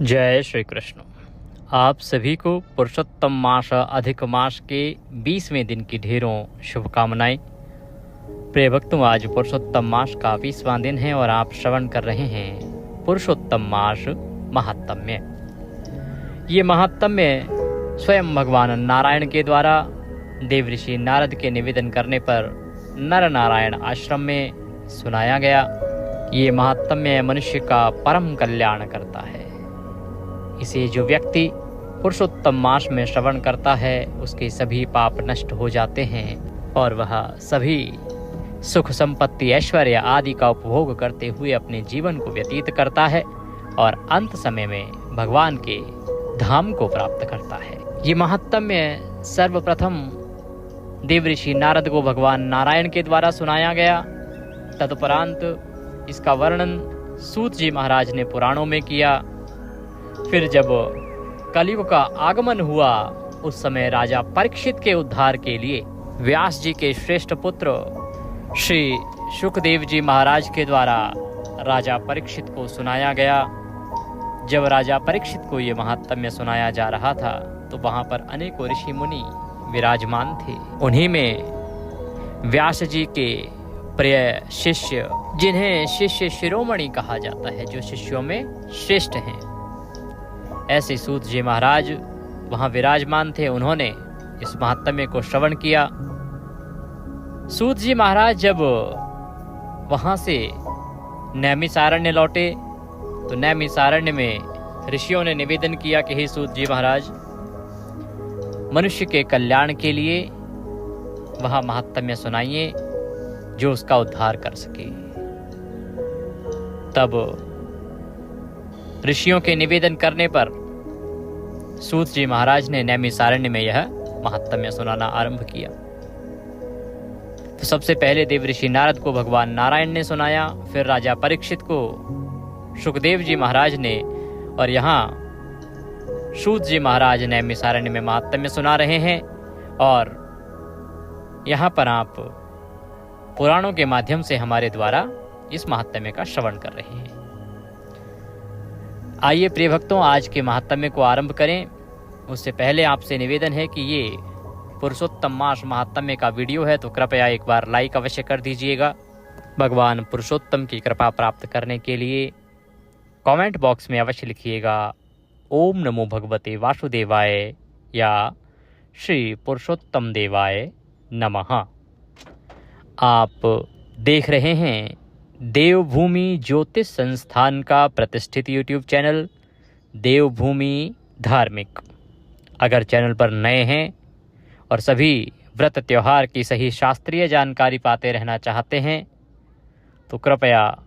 जय श्री कृष्ण। आप सभी को पुरुषोत्तम मास अधिक मास के 20वें दिन की ढेरों शुभकामनाएं। प्रिय भक्तों, आज पुरुषोत्तम मास का 20वां दिन है और आप श्रवण कर रहे हैं पुरुषोत्तम मास महात्म्य। ये महात्म्य स्वयं भगवान नारायण के द्वारा देव ऋषि नारद के निवेदन करने पर नर नारायण आश्रम में सुनाया गया। ये महात्म्य मनुष्य का परम कल्याण करता है। इसे जो व्यक्ति पुरुषोत्तम मास में श्रवण करता है उसके सभी पाप नष्ट हो जाते हैं और वह सभी सुख संपत्ति ऐश्वर्य आदि का उपभोग करते हुए अपने जीवन को व्यतीत करता है और अंत समय में भगवान के धाम को प्राप्त करता है। ये महात्म्य सर्वप्रथम देव ऋषि नारद को भगवान नारायण के द्वारा सुनाया गया। तदुपरांत इसका वर्णन सूत जी महाराज ने पुराणों में किया। फिर जब कलयुग का आगमन हुआ उस समय राजा परीक्षित के उद्धार के लिए व्यास जी के श्रेष्ठ पुत्र श्री शुकदेव जी महाराज के द्वारा राजा परीक्षित को सुनाया गया। जब राजा परीक्षित को ये महात्म्य सुनाया जा रहा था तो वहां पर अनेकों ऋषि मुनि विराजमान थे। उन्हीं में व्यास जी के प्रिय शिष्य, जिन्हें शिष्य शिरोमणि कहा जाता है, जो शिष्यों में श्रेष्ठ हैं, ऐसे सूत जी महाराज वहां विराजमान थे। उन्होंने इस महात्म्य को श्रवण किया। सूत जी महाराज जब वहां से नैमिषारण्य लौटे तो नैमिषारण्य में ऋषियों ने निवेदन किया कि हे सूत जी महाराज, मनुष्य के कल्याण के लिए वह महात्म्य सुनाइए जो उसका उद्धार कर सके। तब ऋषियों के निवेदन करने पर सूत जी महाराज ने नैमिषारण्य में यह महात्म्य सुनाना आरंभ किया। तो सबसे पहले देव ऋषि नारद को भगवान नारायण ने सुनाया, फिर राजा परीक्षित को शुकदेव जी महाराज ने, और यहाँ सूत जी महाराज नैमिषारण्य में महात्म्य सुना रहे हैं। और यहाँ पर आप पुराणों के माध्यम से हमारे द्वारा इस महात्म्य का श्रवण कर रहे हैं। आइए प्रिय भक्तों, आज के महात्म्य को आरंभ करें। उससे पहले आपसे निवेदन है कि ये पुरुषोत्तम मास महात्म्य का वीडियो है तो कृपया एक बार लाइक अवश्य कर दीजिएगा। भगवान पुरुषोत्तम की कृपा प्राप्त करने के लिए कमेंट बॉक्स में अवश्य लिखिएगा ओम नमो भगवते वासुदेवाय या श्री पुरुषोत्तम देवाय नमः। आप देख रहे हैं देवभूमि ज्योतिष संस्थान का प्रतिष्ठित यूट्यूब चैनल देवभूमि धार्मिक। अगर चैनल पर नए हैं और सभी व्रत त्योहार की सही शास्त्रीय जानकारी पाते रहना चाहते हैं तो कृपया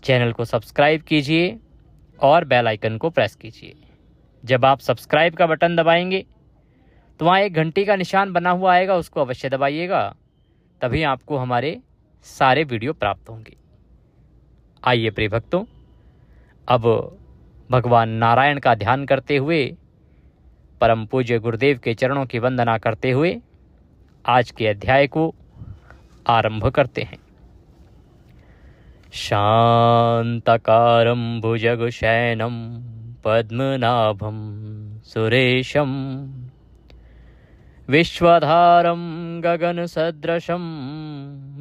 चैनल को सब्सक्राइब कीजिए और बेल आइकन को प्रेस कीजिए। जब आप सब्सक्राइब का बटन दबाएंगे तो वहाँ एक घंटी का निशान बना हुआ आएगा, उसको अवश्य दबाइएगा, तभी आपको हमारे सारे वीडियो प्राप्त होंगे। आइए प्रिय भक्तों, अब भगवान नारायण का ध्यान करते हुए, परम पूज्य गुरुदेव के चरणों की वंदना करते हुए आज के अध्याय को आरंभ करते हैं। शांताकारं भुजगशयनं पद्मनाभं सुरेशं विश्वधारं गगनसदृशं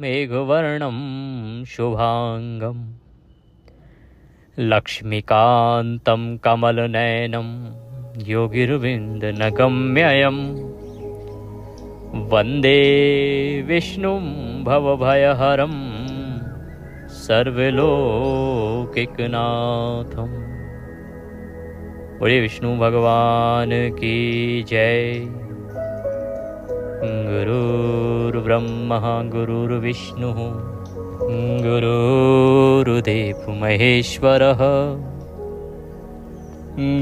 मेघवर्णं शुभांगं लक्ष्मीकान्तं कमलनयनं योगिर्विन्दनगम्यं वन्दे विष्णुं भवभयहरं सर्वलोकिकनाथं। बोले विष्णु भगवान की जय। गुरुर्ब्रह्मा गुरुर्विष्णुः गुरुर्देवो महेश्वरः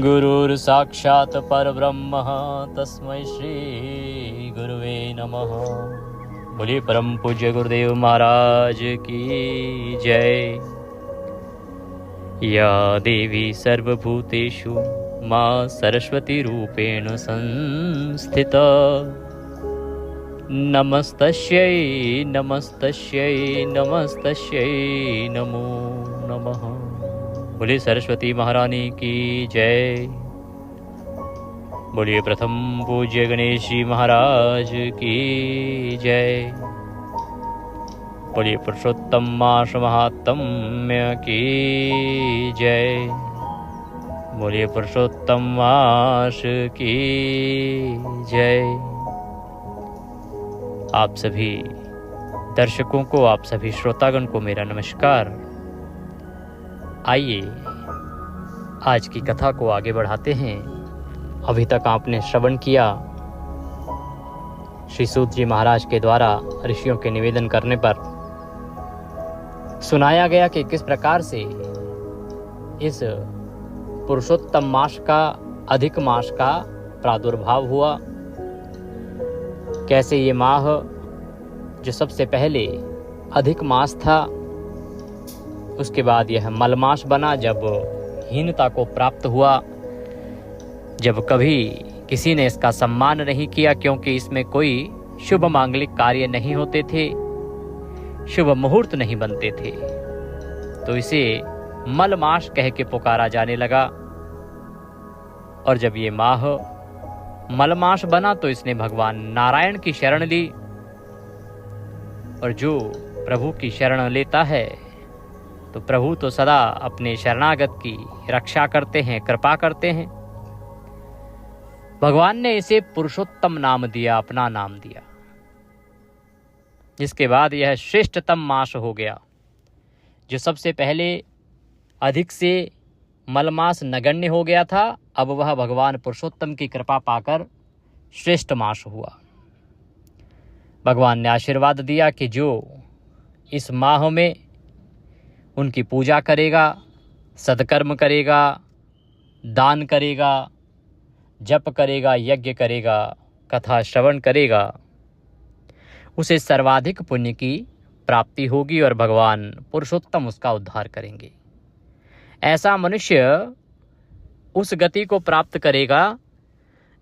गुरुर्साक्षात् परब्रह्म तस्मै श्री गुरुवे नमः। बोलिए परम पूज्य गुरुदेव महाराज की जय। या देवी सर्वभूतेषु मां सरस्वती रूपेण संस्थिता नमस्तस्यै नमस्तस्यै नमस्तस्यै नमो नमः। बोलिए सरस्वती महारानी की जय। बोलिए प्रथम पूज्य गणेश जी महाराज की जय। बोलिए पुरुषोत्तम मास महात्म्य की जय। बोलिए पुरुषोत्तम मास की जय। आप सभी दर्शकों को, आप सभी श्रोतागण को मेरा नमस्कार। आइए आज की कथा को आगे बढ़ाते हैं। अभी तक आपने श्रवण किया श्री सूत जी महाराज के द्वारा ऋषियों के निवेदन करने पर सुनाया गया कि किस प्रकार से इस पुरुषोत्तम मास का, अधिक मास का प्रादुर्भाव हुआ। कैसे ये माह जो सबसे पहले अधिक मास था, उसके बाद यह मलमास बना जब हीनता को प्राप्त हुआ, जब कभी किसी ने इसका सम्मान नहीं किया, क्योंकि इसमें कोई शुभ मांगलिक कार्य नहीं होते थे, शुभ मुहूर्त नहीं बनते थे, तो इसे मलमास कह के पुकारा जाने लगा। और जब ये माह मलमास बना तो इसने भगवान नारायण की शरण ली। और जो प्रभु की शरण लेता है तो प्रभु तो सदा अपने शरणागत की रक्षा करते हैं, कृपा करते हैं। भगवान ने इसे पुरुषोत्तम नाम दिया, अपना नाम दिया, जिसके बाद यह श्रेष्ठतम मास हो गया। जो सबसे पहले अधिक से मलमास नगण्य हो गया था, अब वह भगवान पुरुषोत्तम की कृपा पाकर श्रेष्ठ मास हुआ। भगवान ने आशीर्वाद दिया कि जो इस माह में उनकी पूजा करेगा, सदकर्म करेगा, दान करेगा, जप करेगा, यज्ञ करेगा, कथा श्रवण करेगा, उसे सर्वाधिक पुण्य की प्राप्ति होगी और भगवान पुरुषोत्तम उसका उद्धार करेंगे। ऐसा मनुष्य उस गति को प्राप्त करेगा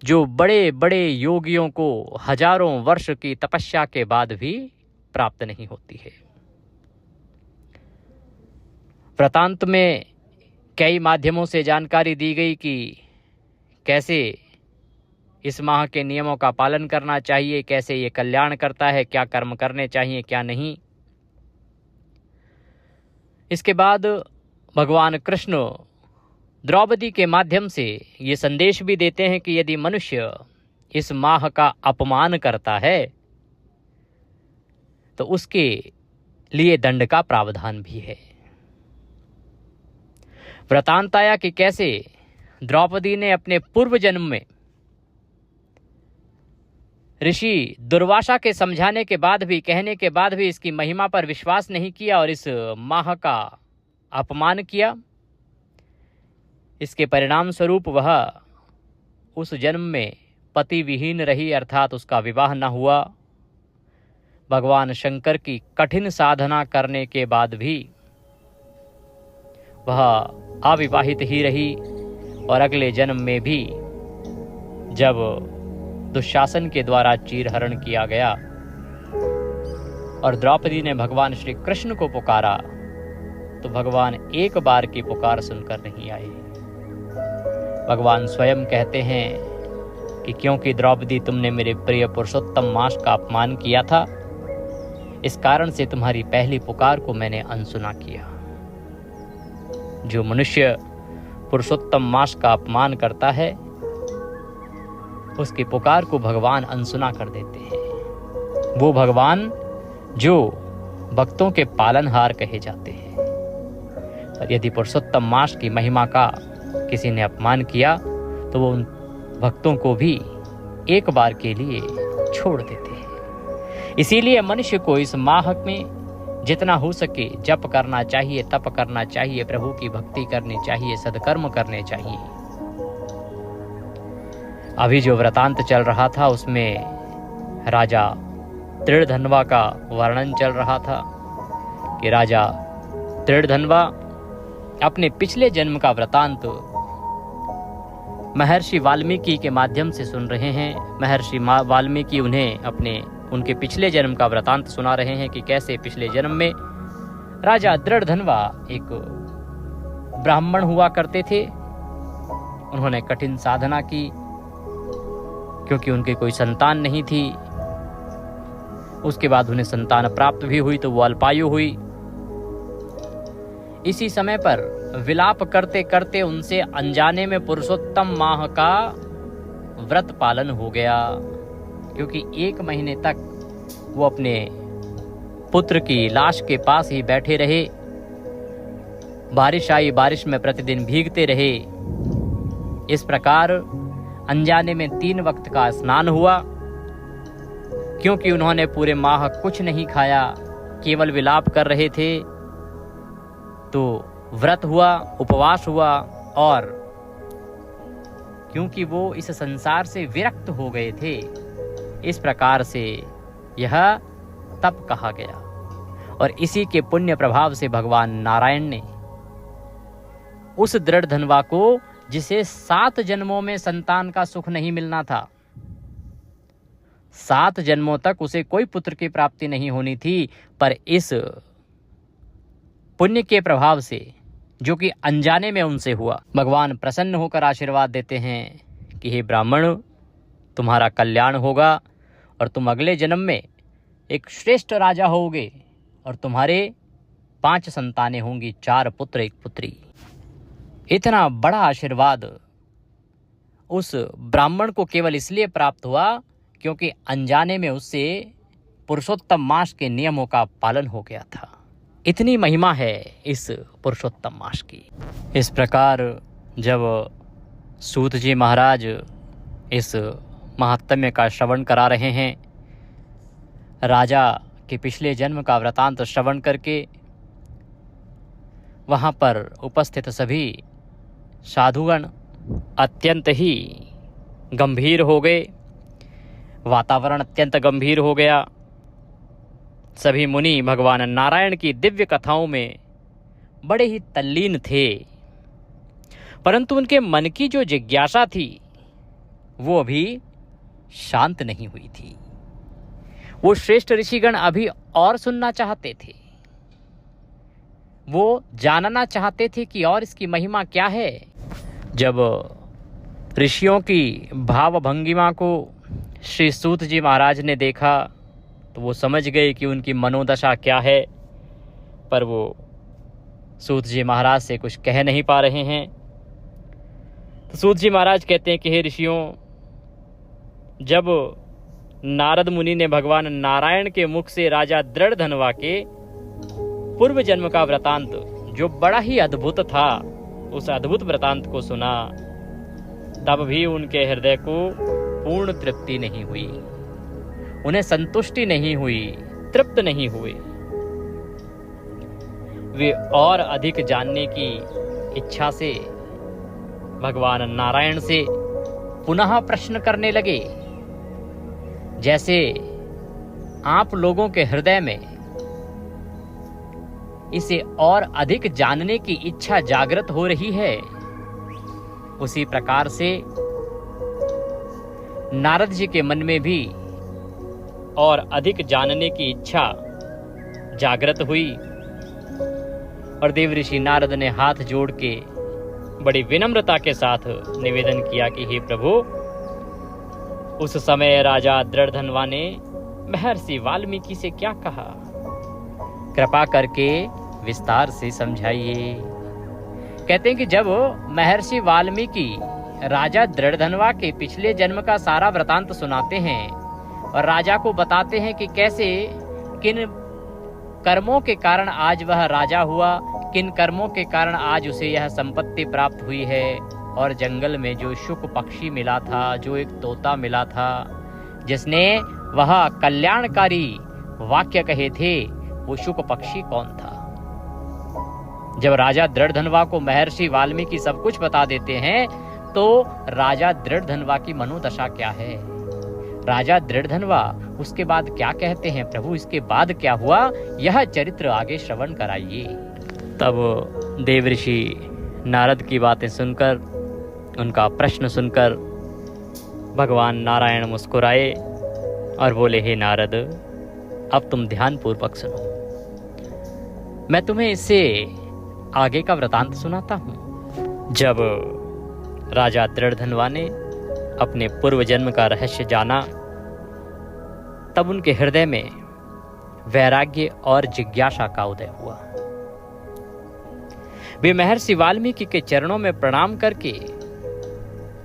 जो बड़े बड़े योगियों को हजारों वर्ष की तपस्या के बाद भी प्राप्त नहीं होती है। वृतांत में कई माध्यमों से जानकारी दी गई कि कैसे इस माह के नियमों का पालन करना चाहिए, कैसे ये कल्याण करता है, क्या कर्म करने चाहिए, क्या नहीं। इसके बाद भगवान कृष्ण द्रौपदी के माध्यम से ये संदेश भी देते हैं कि यदि मनुष्य इस माह का अपमान करता है तो उसके लिए दंड का प्रावधान भी है। वृतांत आया कि कैसे द्रौपदी ने अपने पूर्व जन्म में ऋषि दुर्वासा के समझाने के बाद भी, कहने के बाद भी इसकी महिमा पर विश्वास नहीं किया और इस माह का अपमान किया। इसके परिणाम स्वरूप वह उस जन्म में पति विहीन रही, अर्थात उसका विवाह न हुआ। भगवान शंकर की कठिन साधना करने के बाद भी वह अविवाहित ही रही और अगले जन्म में भी जब दुशासन के द्वारा चीरहरण किया गया और द्रौपदी ने भगवान श्री कृष्ण को पुकारा तो भगवान एक बार की पुकार सुनकर नहीं आए। भगवान स्वयं कहते हैं कि क्योंकि द्रौपदी तुमने मेरे प्रिय पुरुषोत्तम मास का अपमान किया था, इस कारण से तुम्हारी पहली पुकार को मैंने अनसुना किया। जो मनुष्य पुरुषोत्तम मास का अपमान करता है उसकी पुकार को भगवान अनसुना कर देते हैं। वो भगवान जो भक्तों के पालनहार कहे जाते हैं। और यदि पुरुषोत्तम मास की महिमा का किसी ने अपमान किया तो वो उन भक्तों को भी एक बार के लिए छोड़ देते हैं। इसीलिए मनुष्य को इस माह में जितना हो सके जप करना चाहिए, तप करना चाहिए, प्रभु की भक्ति करनी चाहिए, सदकर्म करने चाहिए। अभी जो वृतांत चल रहा था उसमें राजा तृणधन्वा का वर्णन चल रहा था कि राजा तृणधन्वा अपने पिछले जन्म का वृतांत महर्षि वाल्मीकि के माध्यम से सुन रहे हैं। महर्षि वाल्मीकि उन्हें उनके पिछले जन्म का वृतांत सुना रहे हैं कि कैसे पिछले जन्म में राजा दृढ़धन्वा एक ब्राह्मण हुआ करते थे। उन्होंने कठिन साधना की, क्योंकि उनकी कोई संतान नहीं थी। उसके बाद उन्हें संतान प्राप्त भी हुई तो वो अल्पायु हुई। इसी समय पर विलाप करते करते उनसे अनजाने में पुरुषोत्तम माह का व्रत पालन हो गया, क्योंकि 1 महीने तक वो अपने पुत्र की लाश के पास ही बैठे रहे। बारिश आई, बारिश में प्रतिदिन भीगते रहे। इस प्रकार अनजाने में 3 वक्त का स्नान हुआ, क्योंकि उन्होंने पूरे माह कुछ नहीं खाया, केवल विलाप कर रहे थे। तो व्रत हुआ, उपवास हुआ, और क्योंकि वो इस संसार से विरक्त हो गए थे, इस प्रकार से यह तप कहा गया। और इसी के पुण्य प्रभाव से भगवान नारायण ने उस दृढ़ धनवा को, जिसे 7 जन्मों में संतान का सुख नहीं मिलना था, 7 जन्मों तक उसे कोई पुत्र की प्राप्ति नहीं होनी थी, पर इस पुण्य के प्रभाव से, जो कि अनजाने में उनसे हुआ, भगवान प्रसन्न होकर आशीर्वाद देते हैं कि हे ब्राह्मण, तुम्हारा कल्याण होगा और तुम अगले जन्म में एक श्रेष्ठ राजा होगे और तुम्हारे 5 संतानें होंगी, 4 पुत्र 1 पुत्री। इतना बड़ा आशीर्वाद उस ब्राह्मण को केवल इसलिए प्राप्त हुआ क्योंकि अनजाने में उससे पुरुषोत्तम मास के नियमों का पालन हो गया था। इतनी महिमा है इस पुरुषोत्तम मास की। इस प्रकार जब सूत जी महाराज इस महात्म्य का श्रवण करा रहे हैं, राजा के पिछले जन्म का वृतांत श्रवण करके वहाँ पर उपस्थित सभी साधुगण अत्यंत ही गंभीर हो गए। वातावरण अत्यंत गंभीर हो गया। सभी मुनि भगवान नारायण की दिव्य कथाओं में बड़े ही तल्लीन थे, परंतु उनके मन की जो जिज्ञासा थी वो अभी शांत नहीं हुई थी। वो श्रेष्ठ ऋषिगण अभी और सुनना चाहते थे, वो जानना चाहते थे कि और इसकी महिमा क्या है। जब ऋषियों की भाव भंगिमा को श्री सूत जी महाराज ने देखा तो वो समझ गए कि उनकी मनोदशा क्या है, पर वो सूत जी महाराज से कुछ कह नहीं पा रहे हैं। तो सूत जी महाराज कहते हैं कि हे ऋषियों, जब नारद मुनि ने भगवान नारायण के मुख से राजा दृढ़ धनवा के पूर्व जन्म का वृतांत, जो बड़ा ही अद्भुत था, उस अद्भुत वृतांत को सुना, तब भी उनके हृदय को पूर्ण तृप्ति नहीं हुई, उन्हें संतुष्टि नहीं हुई, तृप्त नहीं हुए। वे और अधिक जानने की इच्छा से भगवान नारायण से पुनः प्रश्न करने लगे। जैसे आप लोगों के हृदय में इसे और अधिक जानने की इच्छा जागृत हो रही है, उसी प्रकार से नारद जी के मन में भी और अधिक जानने की इच्छा जागृत हुई। और देव ऋषि नारद ने हाथ जोड़ के बड़ी विनम्रता के साथ निवेदन किया कि हे प्रभु, उस समय राजा दृढ़धनवा ने महर्षि वाल्मीकि से क्या कहा, कृपा करके विस्तार से समझाइए। कहते हैं कि जब महर्षि वाल्मीकि राजा दृढ़धनवा के पिछले जन्म का सारा वृतांत सुनाते हैं और राजा को बताते हैं कि कैसे किन कर्मों के कारण आज वह राजा हुआ, किन कर्मों के कारण आज उसे यह संपत्ति प्राप्त हुई है, और जंगल में जो शुक पक्षी मिला था, जो एक तोता मिला था जिसने वह कल्याणकारी वाक्य कहे थे, वो शुक पक्षी कौन था। जब राजा दृढ़धनवा को महर्षि वाल्मीकि सब कुछ बता देते हैं तो राजा दृढ़धनवा की मनोदशा क्या है, राजा दृढ़धनवा उसके बाद क्या कहते हैं, प्रभु इसके बाद क्या हुआ, यह चरित्र आगे श्रवण कराइए। तब देव ऋषि नारद की बातें सुनकर, उनका प्रश्न सुनकर भगवान नारायण मुस्कुराए और बोले, हे नारद, अब तुम ध्यान पूर्वक सुनो। मैं तुम्हें इससे आगे का वृतांत सुनाता हूँ। जब राजा दृढ़धनवा ने अपने पूर्व जन्म का रहस्य जाना, तब उनके हृदय में वैराग्य और जिज्ञासा का उदय हुआ। वे महर्षि वाल्मीकि के चरणों में प्रणाम करके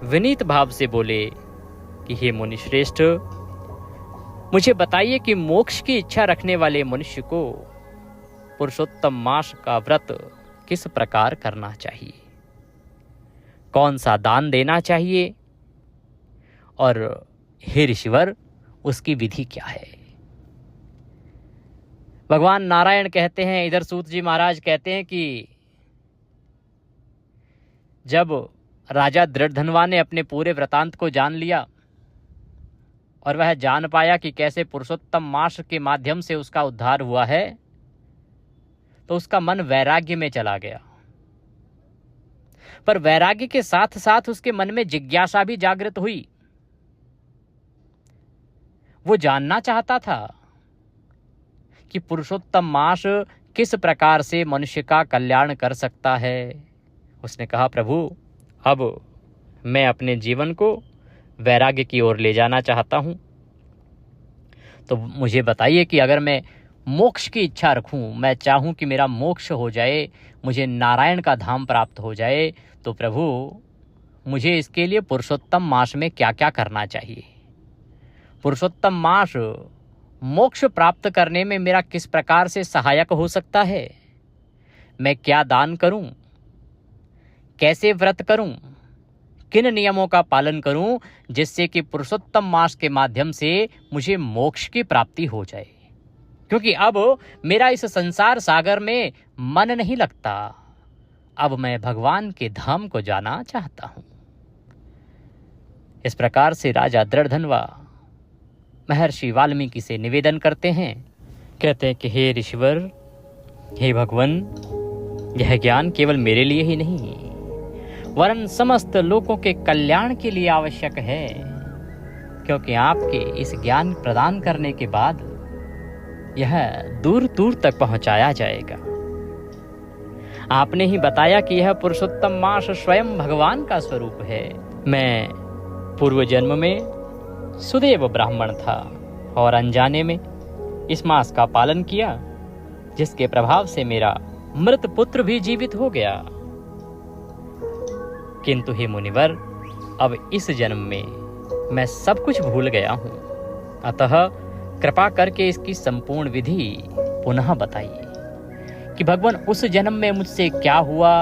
विनीत भाव से बोले कि हे मुनि श्रेष्ठ, मुझे बताइए कि मोक्ष की इच्छा रखने वाले मनुष्य को पुरुषोत्तम मास का व्रत किस प्रकार करना चाहिए, कौन सा दान देना चाहिए, और हे ऋषिवर उसकी विधि क्या है। भगवान नारायण कहते हैं, इधर सूत जी महाराज कहते हैं कि जब राजा दृढ़धनवा ने अपने पूरे वृतांत को जान लिया और वह जान पाया कि कैसे पुरुषोत्तम मास के माध्यम से उसका उद्धार हुआ है, तो उसका मन वैराग्य में चला गया। पर वैराग्य के साथ साथ उसके मन में जिज्ञासा भी जागृत हुई। वो जानना चाहता था कि पुरुषोत्तम मास किस प्रकार से मनुष्य का कल्याण कर सकता है। उसने कहा, प्रभु, अब मैं अपने जीवन को वैराग्य की ओर ले जाना चाहता हूं, तो मुझे बताइए कि अगर मैं मोक्ष की इच्छा रखूं, मैं चाहूं कि मेरा मोक्ष हो जाए, मुझे नारायण का धाम प्राप्त हो जाए, तो प्रभु मुझे इसके लिए पुरुषोत्तम मास में क्या क्या करना चाहिए। पुरुषोत्तम मास मोक्ष प्राप्त करने में मेरा किस प्रकार से सहायक हो सकता है। मैं क्या दान करूं, कैसे व्रत करूं, किन नियमों का पालन करूं, जिससे कि पुरुषोत्तम मास के माध्यम से मुझे मोक्ष की प्राप्ति हो जाए। क्योंकि अब मेरा इस संसार सागर में मन नहीं लगता, अब मैं भगवान के धाम को जाना चाहता हूं। इस प्रकार से राजा दृढ़धनवा महर्षि वाल्मीकि से निवेदन करते हैं, कहते हैं कि हे ऋषिवर, हे भगवान, यह ज्ञान केवल मेरे लिए ही नहीं वरन समस्त लोगों के कल्याण के लिए आवश्यक है, क्योंकि आपके इस ज्ञान प्रदान करने के बाद यह दूर दूर तक पहुंचाया जाएगा। आपने ही बताया कि यह पुरुषोत्तम मास स्वयं भगवान का स्वरूप है। मैं पूर्व जन्म में सुदेव ब्राह्मण था और अनजाने में इस मास का पालन किया, जिसके प्रभाव से मेरा मृत पुत्र भी जीवित हो गया। किंतु हे मुनिवर, अब इस जन्म में मैं सब कुछ भूल गया हूं, अतः कृपा करके इसकी संपूर्ण विधि पुनः बताइए कि भगवान उस जन्म में मुझसे क्या हुआ,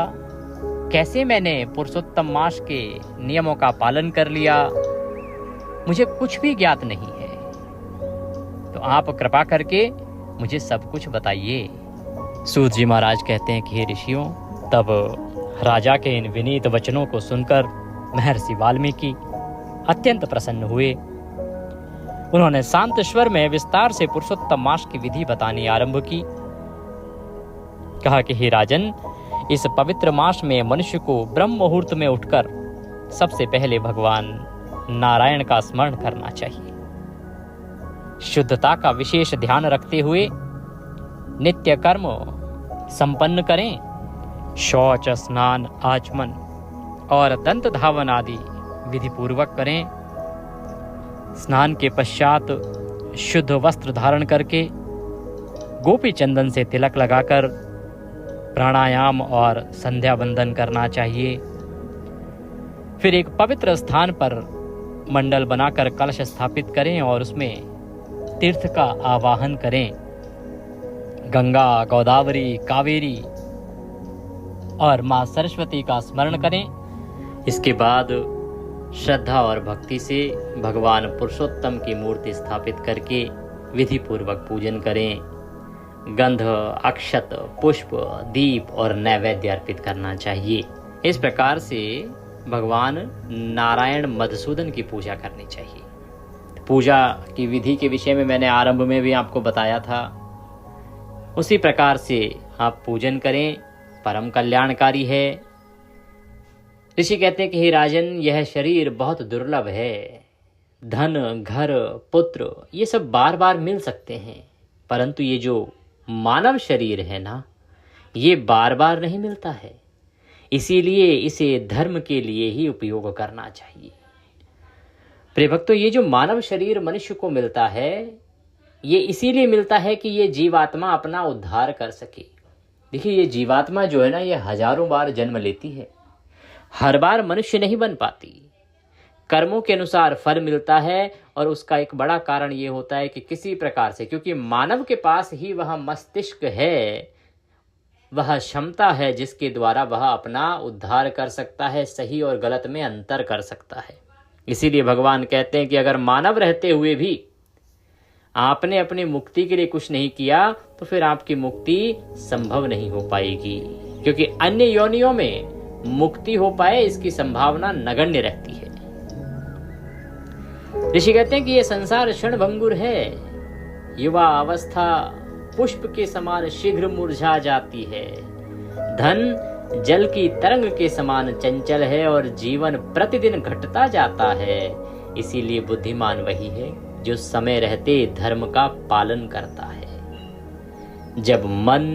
कैसे मैंने पुरुषोत्तम मास के नियमों का पालन कर लिया, मुझे कुछ भी ज्ञात नहीं है। तो आप कृपा करके मुझे सब कुछ बताइए। सूत जी महाराज कहते हैं कि हे ऋषियों, तब राजा के इन विनीत वचनों को सुनकर महर्षि वाल्मीकि अत्यंत प्रसन्न हुए। उन्होंने शांत स्वर में विस्तार से पुरुषोत्तम मास की विधि बतानी आरंभ की। कहा कि हे राजन, इस पवित्र मास में मनुष्य को ब्रह्म मुहूर्त में उठकर सबसे पहले भगवान नारायण का स्मरण करना चाहिए। शुद्धता का विशेष ध्यान रखते हुए नित्य कर्म संपन्न करें। शौच, स्नान, आचमन और दंत धावन आदि विधि पूर्वक करें। स्नान के पश्चात शुद्ध वस्त्र धारण करके गोपी चंदन से तिलक लगाकर प्राणायाम और संध्या वंदन करना चाहिए। फिर एक पवित्र स्थान पर मंडल बनाकर कलश स्थापित करें और उसमें तीर्थ का आवाहन करें। गंगा, गोदावरी, कावेरी और मां सरस्वती का स्मरण करें। इसके बाद श्रद्धा और भक्ति से भगवान पुरुषोत्तम की मूर्ति स्थापित करके विधि पूर्वक पूजन करें। गंध, अक्षत, पुष्प, दीप और नैवेद्य अर्पित करना चाहिए। इस प्रकार से भगवान नारायण मधुसूदन की पूजा करनी चाहिए। पूजा की विधि के विषय में मैंने आरंभ में भी आपको बताया था। उसी प्रकार से आप पूजन करें, परम कल्याणकारी है। ऋषि कहते हैं कि हे राजन, यह शरीर बहुत दुर्लभ है। धन, घर, पुत्र ये सब बार बार मिल सकते हैं, परंतु ये जो मानव शरीर है ना, ये बार बार नहीं मिलता है, इसीलिए इसे धर्म के लिए ही उपयोग करना चाहिए। प्रिय भक्तों, ये जो मानव शरीर मनुष्य को मिलता है, ये इसीलिए मिलता है कि ये जीवात्मा अपना उद्धार कर सके। देखिए, ये जीवात्मा जो है ना, ये हजारों बार जन्म लेती है, हर बार मनुष्य नहीं बन पाती। कर्मों के अनुसार फल मिलता है, और उसका एक बड़ा कारण ये होता है कि किसी प्रकार से, क्योंकि मानव के पास ही वह मस्तिष्क है, वह क्षमता है जिसके द्वारा वह अपना उद्धार कर सकता है, सही और गलत में अंतर कर सकता है। इसीलिए भगवान कहते हैं कि अगर मानव रहते हुए भी आपने अपनी मुक्ति के लिए कुछ नहीं किया, तो फिर आपकी मुक्ति संभव नहीं हो पाएगी, क्योंकि अन्य योनियों में मुक्ति हो पाए इसकी संभावना नगण्य रहती है। ऋषि कहते हैं कि यह संसार क्षणभंगुर है, युवा अवस्था पुष्प के समान शीघ्र मुरझा जाती है, धन जल की तरंग के समान चंचल है, और जीवन प्रतिदिन घटता जाता है। इसीलिए बुद्धिमान वही है जो समय रहते धर्म का पालन करता है। जब मन,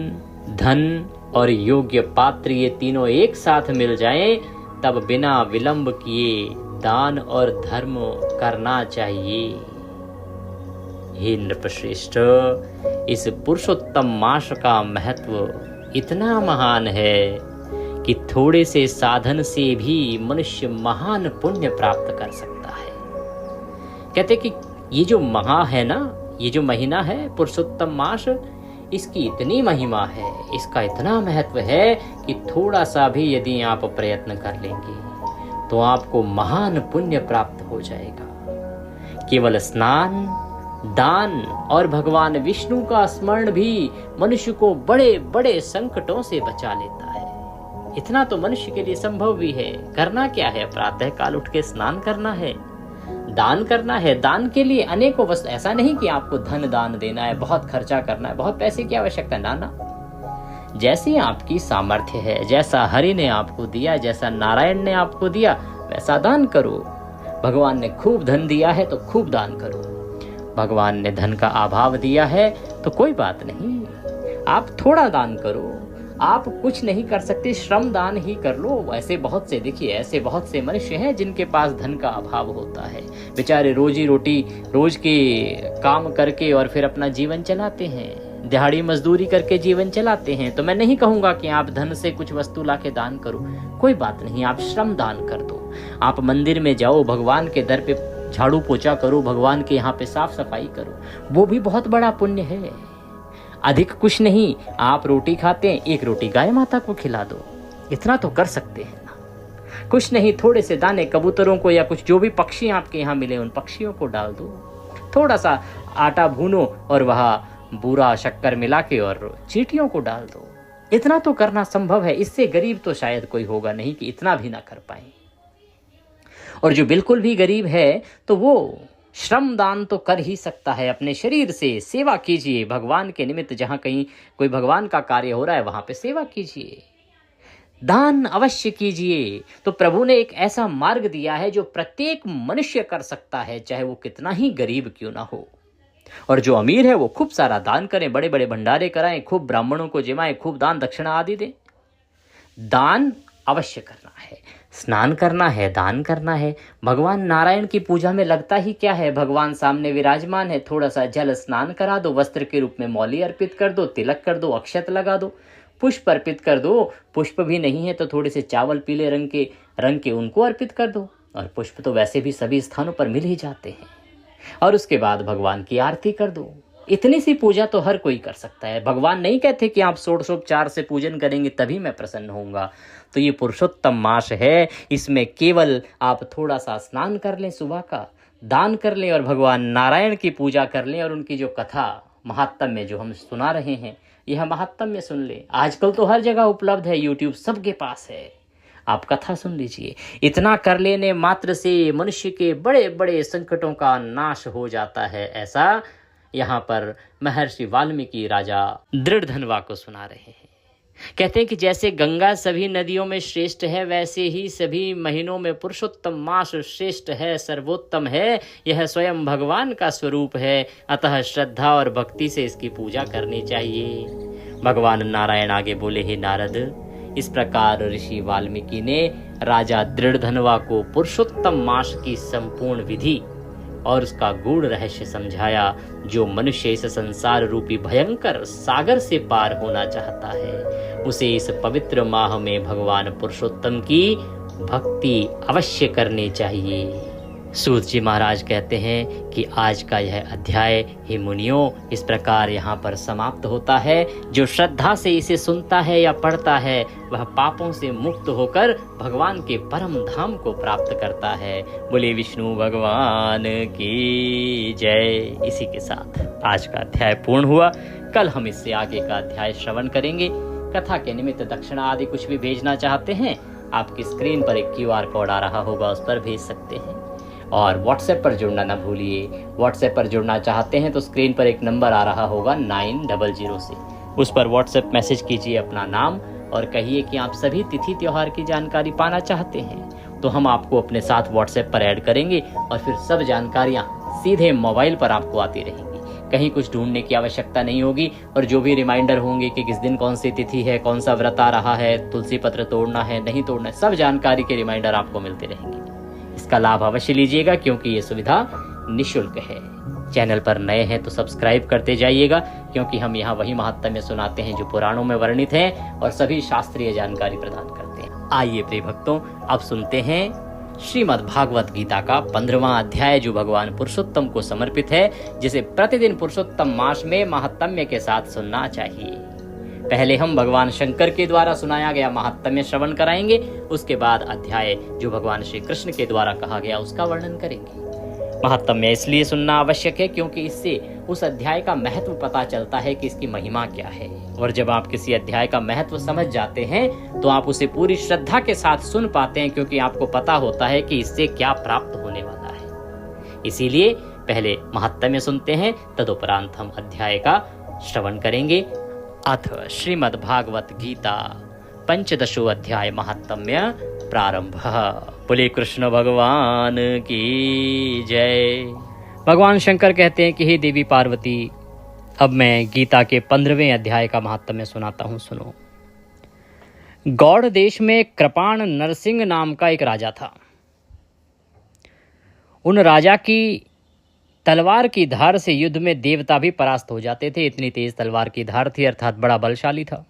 धन और योग्य पात्र ये तीनों एक साथ मिल जाएं, तब बिना विलंब किए दान और धर्म करना चाहिए। हे नृपश्रेष्ठ, इस पुरुषोत्तम मास का महत्व इतना महान है कि थोड़े से साधन से भी मनुष्य महान पुण्य प्राप्त कर सकता है। कहते कि ये जो महा है ना, ये जो महीना है पुरुषोत्तम मास, इसकी इतनी महिमा है, इसका इतना महत्व है कि थोड़ा सा भी यदि आप प्रयत्न कर लेंगे तो आपको महान पुण्य प्राप्त हो जाएगा। केवल स्नान, दान और भगवान विष्णु का स्मरण भी मनुष्य को बड़े बड़े संकटों से बचा लेता है। इतना तो मनुष्य के लिए संभव भी है। करना क्या है? प्रातः काल उठ के स्नान करना है, दान करना है। दान के लिए अनेकों वस्तु, ऐसा नहीं कि आपको धन दान देना है, बहुत खर्चा करना है, बहुत पैसे की आवश्यकता है, ना। जैसी आपकी सामर्थ्य है, जैसा हरि ने आपको दिया, जैसा नारायण ने आपको दिया, वैसा दान करो। भगवान ने खूब धन दिया है तो खूब दान करो। भगवान ने धन का अभाव दिया है तो कोई बात नहीं, आप थोड़ा दान करो। आप कुछ नहीं कर सकते, श्रम दान ही कर लो। ऐसे बहुत से, देखिए, ऐसे बहुत से मनुष्य हैं जिनके पास धन का अभाव होता है। बेचारे रोजी रोटी रोज के काम करके और फिर अपना जीवन चलाते हैं, दिहाड़ी मजदूरी करके जीवन चलाते हैं। तो मैं नहीं कहूंगा कि आप धन से कुछ वस्तु लाके दान करो, कोई बात नहीं, आप श्रम दान कर दो। आप मंदिर में जाओ, भगवान के दर पे झाड़ू पोछा करो, भगवान के यहाँ पे साफ सफाई करो, वो भी बहुत बड़ा पुण्य है। अधिक कुछ नहीं, आप रोटी खाते हैं, एक रोटी गाय माता को खिला दो, इतना तो कर सकते हैं ना। कुछ नहीं, थोड़े से दाने कबूतरों को या कुछ जो भी पक्षी आपके यहाँ मिले उन पक्षियों को डाल दो। थोड़ा सा आटा भूनो और वहाँ बूरा शक्कर मिला के और चींटियों को डाल दो। इतना तो करना संभव है। इससे गरीब तो शायद कोई होगा नहीं कि इतना भी ना कर पाए। और जो बिल्कुल भी गरीब है तो वो श्रम दान तो कर ही सकता है। अपने शरीर से सेवा कीजिए भगवान के निमित्त। जहाँ कहीं कोई भगवान का कार्य हो रहा है वहाँ पे सेवा कीजिए, दान अवश्य कीजिए। तो प्रभु ने एक ऐसा मार्ग दिया है जो प्रत्येक मनुष्य कर सकता है, चाहे वो कितना ही गरीब क्यों ना हो। और जो अमीर है वो खूब सारा दान करें, बड़े बड़े भंडारे कराएं, खूब ब्राह्मणों को जिमाएं, खूब दान दक्षिणा आदि दें। दान अवश्य करना है, स्नान करना है, दान करना है। भगवान नारायण की पूजा में लगता ही क्या है, भगवान सामने विराजमान है, थोड़ा सा जल स्नान करा दो, वस्त्र के रूप में मौली अर्पित कर दो, तिलक कर दो, अक्षत लगा दो, पुष्प अर्पित कर दो। पुष्प भी नहीं है तो थोड़े से चावल पीले रंग के उनको अर्पित कर दो। और पुष्प तो वैसे भी सभी स्थानों पर मिल ही जाते हैं। और उसके बाद भगवान की आरती कर दो। इतनी सी पूजा तो हर कोई कर सकता है। भगवान नहीं कहते कि आप षोडशोपचार से पूजन करेंगे तभी मैं प्रसन्न होऊंगा। तो ये पुरुषोत्तम मास है, इसमें केवल आप थोड़ा सा स्नान कर लें, सुबह का दान कर लें और भगवान नारायण की पूजा कर लें। और उनकी जो कथा महात्म्य जो हम सुना रहे हैं, यह महात्म्य सुन लें। आजकल तो हर जगह उपलब्ध है, यूट्यूब सबके पास है, आप कथा सुन लीजिए। इतना कर लेने मात्र से मनुष्य के बड़े बड़े संकटों का नाश हो जाता है। ऐसा यहाँ पर महर्षि वाल्मीकि राजा दृढ़धनवा को सुना रहे हैं। कहते हैं कि जैसे गंगा सभी नदियों में श्रेष्ठ है, वैसे ही सभी महीनों में पुरुषोत्तम मास श्रेष्ठ है, सर्वोत्तम है। यह स्वयं भगवान का स्वरूप है, अतः श्रद्धा और भक्ति से इसकी पूजा करनी चाहिए। भगवान नारायण आगे बोले, हे नारद, इस प्रकार ऋषि वाल्मीकि ने राजा दृढ़धनवा को पुरुषोत्तम मास की संपूर्ण विधि और उसका गूढ़ रहस्य समझाया। जो मनुष्य इस संसार रूपी भयंकर सागर से पार होना चाहता है, उसे इस पवित्र माह में भगवान पुरुषोत्तम की भक्ति अवश्य करनी चाहिए। सूत जी महाराज कहते हैं कि आज का यह अध्याय, हे मुनियों, इस प्रकार यहाँ पर समाप्त होता है। जो श्रद्धा से इसे सुनता है या पढ़ता है, वह पापों से मुक्त होकर भगवान के परम धाम को प्राप्त करता है। बोले विष्णु भगवान की जय। इसी के साथ आज का अध्याय पूर्ण हुआ। कल हम इससे आगे का अध्याय श्रवण करेंगे। कथा के निमित्त दक्षिणा आदि कुछ भी भेजना चाहते हैं, आपकी स्क्रीन पर एक QR कोड आ रहा होगा, उस पर भेज सकते हैं। और व्हाट्सएप पर जुड़ना ना भूलिए। व्हाट्सएप पर जुड़ना चाहते हैं तो स्क्रीन पर एक नंबर आ रहा होगा 900 से, उस पर व्हाट्सएप मैसेज कीजिए अपना नाम और कहिए कि आप सभी तिथि त्योहार की जानकारी पाना चाहते हैं, तो हम आपको अपने साथ व्हाट्सएप पर ऐड करेंगे और फिर सब जानकारियां सीधे मोबाइल पर आपको आती रहेंगी। कहीं कुछ ढूंढने की आवश्यकता नहीं होगी। और जो भी रिमाइंडर होंगे कि किस दिन कौन सी तिथि है, कौन सा व्रत आ रहा है, तुलसी पत्र तोड़ना है नहीं तोड़ना है, सब जानकारी के रिमाइंडर आपको मिलते रहेंगे। इसका लाभ अवश्य लीजिएगा क्योंकि ये सुविधा निःशुल्क है। चैनल पर नए हैं तो सब्सक्राइब करते जाइएगा, क्योंकि हम यहाँ वही महात्म्य सुनाते हैं जो पुराणों में वर्णित है और सभी शास्त्रीय जानकारी प्रदान करते हैं। आइए प्रिय भक्तों, अब सुनते हैं श्रीमद् भागवत गीता का 15वां अध्याय, जो भगवान पुरुषोत्तम को समर्पित है, जिसे प्रतिदिन पुरुषोत्तम मास में महात्म्य के साथ सुनना चाहिए। पहले हम भगवान शंकर के द्वारा सुनाया गया महात्म्य श्रवण कराएंगे, उसके बाद अध्याय जो भगवान श्री कृष्ण के द्वारा कहा गया उसका वर्णन करेंगे। महात्म्य इसलिए सुनना आवश्यक है क्योंकि इससे उस अध्याय का महत्व पता चलता है कि इसकी महिमा क्या है। और जब आप किसी अध्याय का महत्व समझ जाते हैं तो आप उसे पूरी श्रद्धा के साथ सुन पाते हैं, क्योंकि आपको पता होता है कि इससे क्या प्राप्त होने वाला है। इसीलिए पहले महात्म्य सुनते हैं, तदुपरांत हम अध्याय का श्रवण करेंगे। अथ श्रीमद् भागवत गीता पंचदशो अध्याय महात्म्य प्रारंभ। बोले कृष्ण भगवान की जय। भगवान शंकर कहते हैं कि हे देवी पार्वती, अब मैं गीता के 15वें अध्याय का महात्म्य सुनाता हूँ, सुनो। गौड़ देश में कृपाण नरसिंह नाम का एक राजा था। उन राजा की तलवार की धार से युद्ध में देवता भी परास्त हो जाते थे, इतनी तेज तलवार की धार थी, अर्थात बड़ा बलशाली था।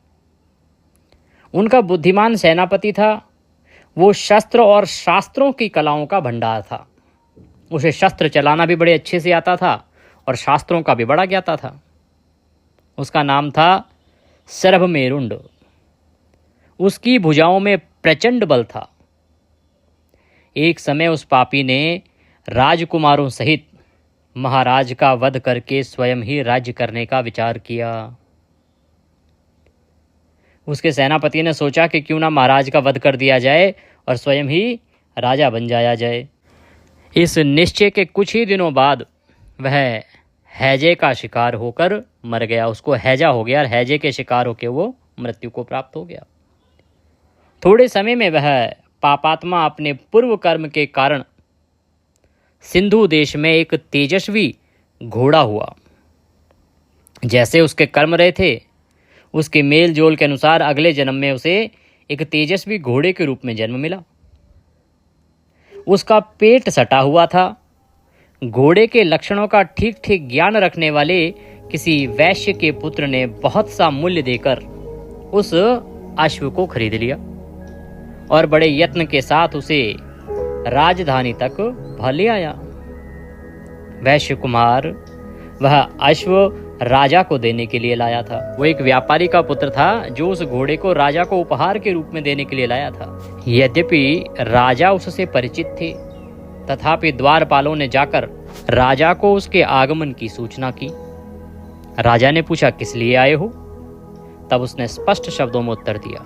उनका बुद्धिमान सेनापति था। वो शस्त्र और शास्त्रों की कलाओं का भंडार था। उसे शस्त्र चलाना भी बड़े अच्छे से आता था और शास्त्रों का भी बड़ा ज्ञाता था। उसका नाम था सरभमेरुंड। उसकी भुजाओं में प्रचंड बल था। एक समय उस पापी ने राजकुमारों सहित महाराज का वध करके स्वयं ही राज्य करने का विचार किया। उसके सेनापति ने सोचा कि क्यों ना महाराज का वध कर दिया जाए और स्वयं ही राजा बन जाया जाए। इस निश्चय के कुछ ही दिनों बाद वह हैजे का शिकार होकर मर गया। उसको हैजा हो गया और हैजे के शिकार होकर वो मृत्यु को प्राप्त हो गया। थोड़े समय में वह पापात्मा अपने पूर्व कर्म के कारण सिंधु देश में एक तेजस्वी घोड़ा हुआ। जैसे उसके कर्म रहे थे, उसके मेल जोल के अनुसार अगले जन्म में उसे एक तेजस्वी घोड़े के रूप में जन्म मिला। उसका पेट सटा हुआ था। घोड़े के लक्षणों का ठीक ठीक ज्ञान रखने वाले किसी वैश्य के पुत्र ने बहुत सा मूल्य देकर उस अश्व को खरीद लिया और बड़े यत्न के साथ उसे राजधानी तक भले आया। वैश्य कुमार वह अश्व राजा को देने के लिए लाया था। वो एक व्यापारी का पुत्र था जो उस घोड़े को राजा को उपहार के रूप में देने के लिए लाया था। यद्यपि राजा उससे परिचित थे, तथापि द्वारपालों ने जाकर राजा को उसके आगमन की सूचना की। राजा ने पूछा, किस लिए आए हो? तब उसने स्पष्ट शब्दों में उत्तर दिया,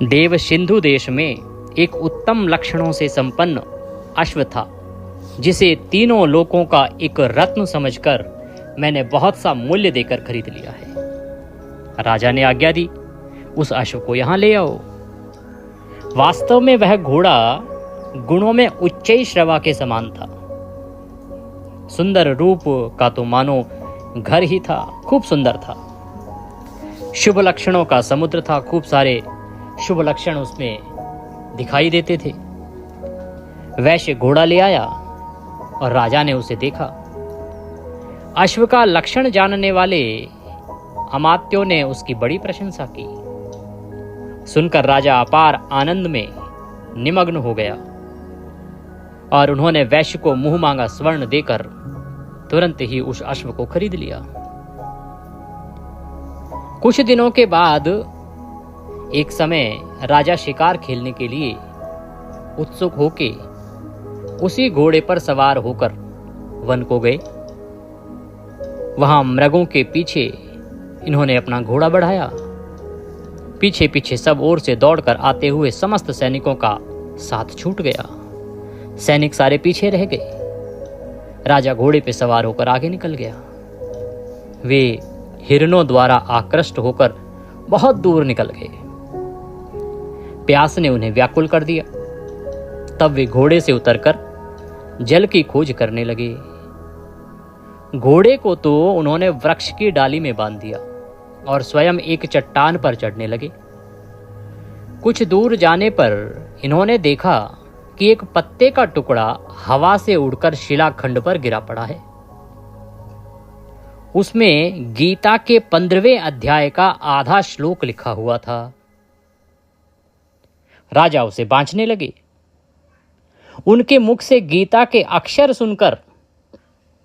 देव सिंधु देश में एक उत्तम लक्षणों से संपन्न अश्व था, जिसे तीनों लोकों का एक रत्न समझकर मैंने बहुत सा मूल्य देकर खरीद लिया है। राजा ने आज्ञा दी, उस अश्व को यहां ले आओ। वास्तव में वह घोड़ा गुणों में उच्च श्रवा के समान था। सुंदर रूप का तो मानो घर ही था, खूब सुंदर था। शुभ लक्षणों का समुद्र था। खूब सारे शुभ लक्षण उसमें दिखाई देते थे। वैश्य घोड़ा ले आया और राजा ने उसे देखा। अश्व का लक्षण जानने वाले अमात्यों ने उसकी बड़ी प्रशंसा की। सुनकर राजा अपार आनंद में निमग्न हो गया और उन्होंने वैश्य को मुंह मांगा स्वर्ण देकर तुरंत ही उस अश्व को खरीद लिया। कुछ दिनों के बाद एक समय राजा शिकार खेलने के लिए उत्सुक होके उसी घोड़े पर सवार होकर वन को गए। वहां मृगों के पीछे इन्होंने अपना घोड़ा बढ़ाया। पीछे पीछे सब ओर से दौड़कर आते हुए समस्त सैनिकों का साथ छूट गया। सैनिक सारे पीछे रह गए। राजा घोड़े पे सवार होकर आगे निकल गया। वे हिरणों द्वारा आकृष्ट होकर बहुत दूर निकल गए। प्यास ने उन्हें व्याकुल कर दिया। तब वे घोड़े से उतरकर जल की खोज करने लगे। घोड़े को तो उन्होंने वृक्ष की डाली में बांध दिया और स्वयं एक चट्टान पर चढ़ने लगे। कुछ दूर जाने पर इन्होंने देखा कि एक पत्ते का टुकड़ा हवा से उड़कर शिलाखंड पर गिरा पड़ा है। उसमें गीता के 15वें अध्याय का आधा श्लोक लिखा हुआ था। राजा उसे बांचने लगे। उनके मुख से गीता के अक्षर सुनकर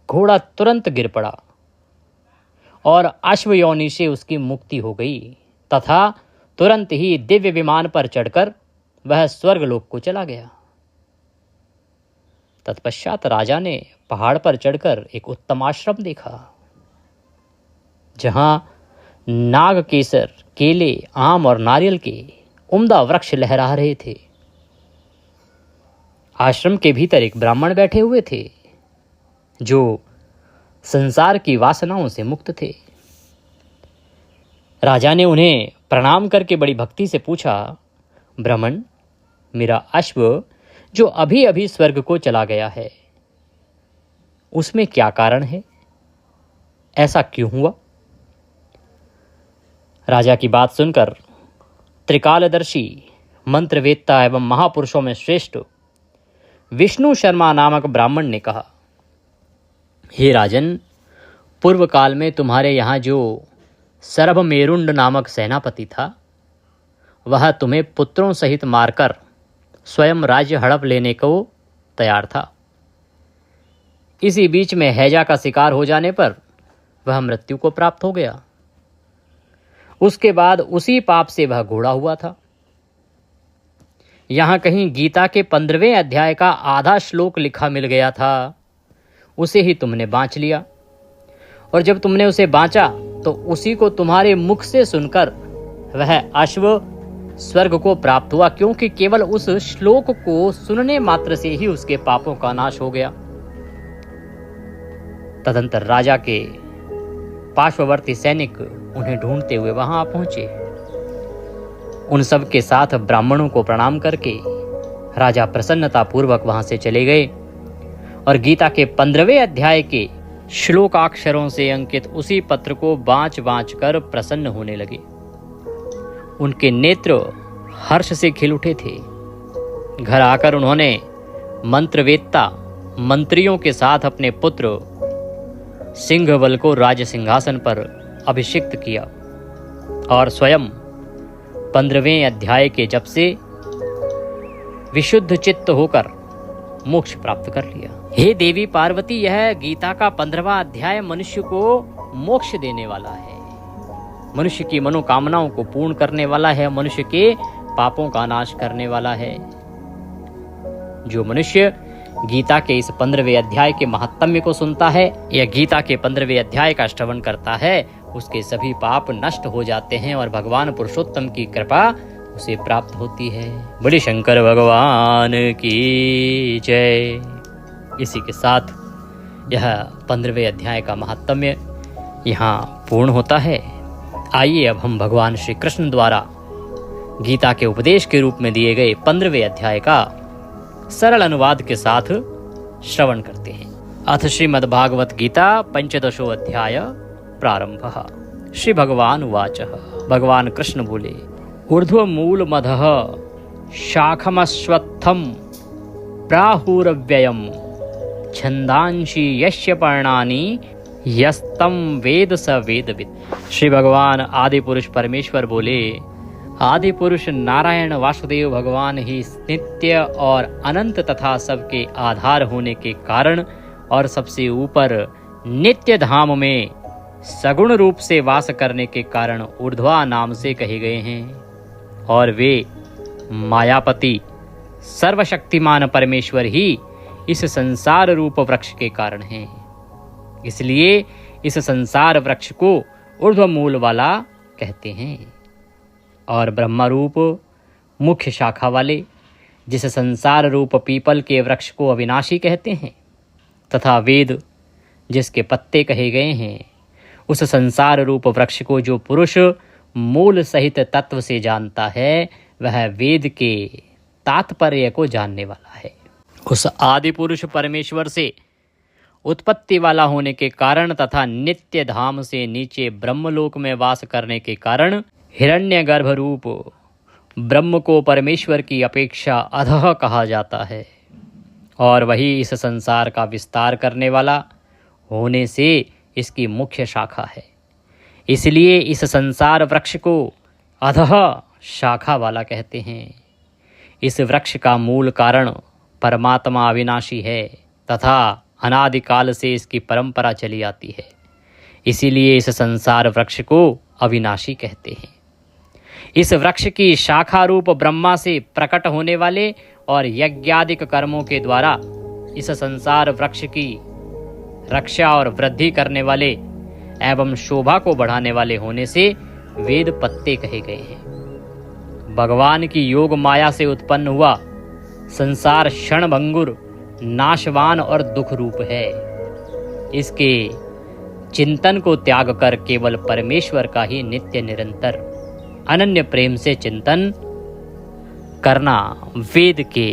घोड़ा तुरंत गिर पड़ा और अश्वयोनि से उसकी मुक्ति हो गई तथा तुरंत ही दिव्य विमान पर चढ़कर वह स्वर्गलोक को चला गया। तत्पश्चात राजा ने पहाड़ पर चढ़कर एक उत्तम आश्रम देखा, जहां नाग केसर, केले, आम और नारियल के उम्दा वृक्ष लहरा रहे थे। आश्रम के भीतर एक ब्राह्मण बैठे हुए थे जो संसार की वासनाओं से मुक्त थे। राजा ने उन्हें प्रणाम करके बड़ी भक्ति से पूछा, ब्राह्मण, मेरा अश्व जो अभी अभी स्वर्ग को चला गया है, उसमें क्या कारण है? ऐसा क्यों हुआ? राजा की बात सुनकर त्रिकालदर्शी, मंत्रवेत्ता एवं महापुरुषों में श्रेष्ठ विष्णु शर्मा नामक ब्राह्मण ने कहा, हे राजन, पूर्व काल में तुम्हारे यहाँ जो सरभमेरुंड नामक सेनापति था, वह तुम्हें पुत्रों सहित मारकर स्वयं राज्य हड़प लेने को तैयार था। इसी बीच में हैजा का शिकार हो जाने पर वह मृत्यु को प्राप्त हो गया। उसके बाद उसी पाप से वह घोड़ा हुआ था। यहाँ कहीं गीता के 15वें अध्याय का आधा श्लोक लिखा मिल गया था, उसे ही तुमने बांच लिया। और जब तुमने उसे बांचा तो उसी को तुम्हारे मुख से सुनकर वह अश्व स्वर्ग को प्राप्त हुआ, क्योंकि केवल उस श्लोक को सुनने मात्र से ही उसके पापों का नाश हो गया। तदंतर राजा के पार्श्ववर्ती सैनिक उन्हें ढूंढते हुए वहां पहुंचे। उन सब के साथ ब्राह्मणों को प्रणाम करके राजा प्रसन्नता पूर्वक वहां से चले गए और गीता के 15वें अध्याय के श्लोकाक्षरों से अंकित उसी पत्र को बाँच बाँच कर प्रसन्न होने लगे। उनके नेत्र हर्ष से खिल उठे थे। घर आकर उन्होंने मंत्रवेत्ता मंत्रियों के साथ अपने पुत्र सिंहबल को राज सिंहासन पर अभिषिक्त किया और स्वयं 15वें अध्याय के जप से विशुद्ध चित्त होकर मोक्ष प्राप्त कर लिया। हे देवी पार्वती, यह गीता का 15वां अध्याय मनुष्य को मोक्ष देने वाला है, मनुष्य की मनोकामनाओं को पूर्ण करने वाला है, मनुष्य के पापों का नाश करने वाला है। जो मनुष्य गीता के इस 15वें अध्याय के महात्म्य को सुनता है या गीता के 15वें अध्याय का श्रवण करता है, उसके सभी पाप नष्ट हो जाते हैं और भगवान पुरुषोत्तम की कृपा उसे प्राप्त होती है। बड़े शंकर भगवान की जय। इसी के साथ यह 15वें अध्याय का महात्म्य यहाँ पूर्ण होता है। आइए अब हम भगवान श्री कृष्ण द्वारा गीता के उपदेश के रूप में दिए गए 15वें अध्याय का सरल अनुवाद के साथ श्रवण करते हैं। अथ श्रीमद्भागवत गीता 15 अध्याय प्रारंभः। श्री भगवान उवाच। भगवान कृष्ण बोले, ऊर्ध्व मूल मधः शाखमश्वत्थम प्राहुरव्ययम छंदांशी यस्य पर्णानि यस्तम वेद स वेदविद। श्री भगवान आदि पुरुष परमेश्वर बोले, आदि पुरुष नारायण वासुदेव भगवान ही नित्य और अनंत तथा सबके आधार होने के कारण और सबसे ऊपर नित्य धाम में सगुण रूप से वास करने के कारण ऊर्ध्वा नाम से कहे गए हैं। और वे मायापति सर्वशक्तिमान परमेश्वर ही इस संसार रूप वृक्ष के कारण हैं। इसलिए इस संसार वृक्ष को ऊर्ध्व मूल वाला कहते हैं। और ब्रह्मा रूप मुख्य शाखा वाले जिस संसार रूप पीपल के वृक्ष को अविनाशी कहते हैं, तथा वेद जिसके पत्ते कहे गए हैं, उस संसार रूप वृक्ष को जो पुरुष मूल सहित तत्व से जानता है, वह वेद के तात्पर्य को जानने वाला है। उस आदि पुरुष परमेश्वर से उत्पत्ति वाला होने के कारण तथा नित्य धाम से नीचे ब्रह्मलोक में वास करने के कारण हिरण्यगर्भ रूप ब्रह्म को परमेश्वर की अपेक्षा अधः कहा जाता है। और वही इस संसार का विस्तार करने वाला होने से इसकी मुख्य शाखा है। इसलिए इस संसार वृक्ष को अधः शाखा वाला कहते हैं। इस वृक्ष का मूल कारण परमात्मा अविनाशी है तथा अनादिकाल से इसकी परंपरा चली आती है। इसीलिए इस संसार वृक्ष को अविनाशी कहते हैं। इस वृक्ष की शाखा रूप ब्रह्मा से प्रकट होने वाले और यज्ञादिक कर्मों के द्वारा इस संसार वृक्ष की रक्षा और वृद्धि करने वाले एवं शोभा को बढ़ाने वाले होने से वेद पत्ते कहे गए हैं। भगवान की योग माया से उत्पन्न हुआ संसार क्षणभंगुर, नाशवान और दुख रूप है। इसके चिंतन को त्याग कर केवल परमेश्वर का ही नित्य निरंतर अनन्य प्रेम से चिंतन करना वेद के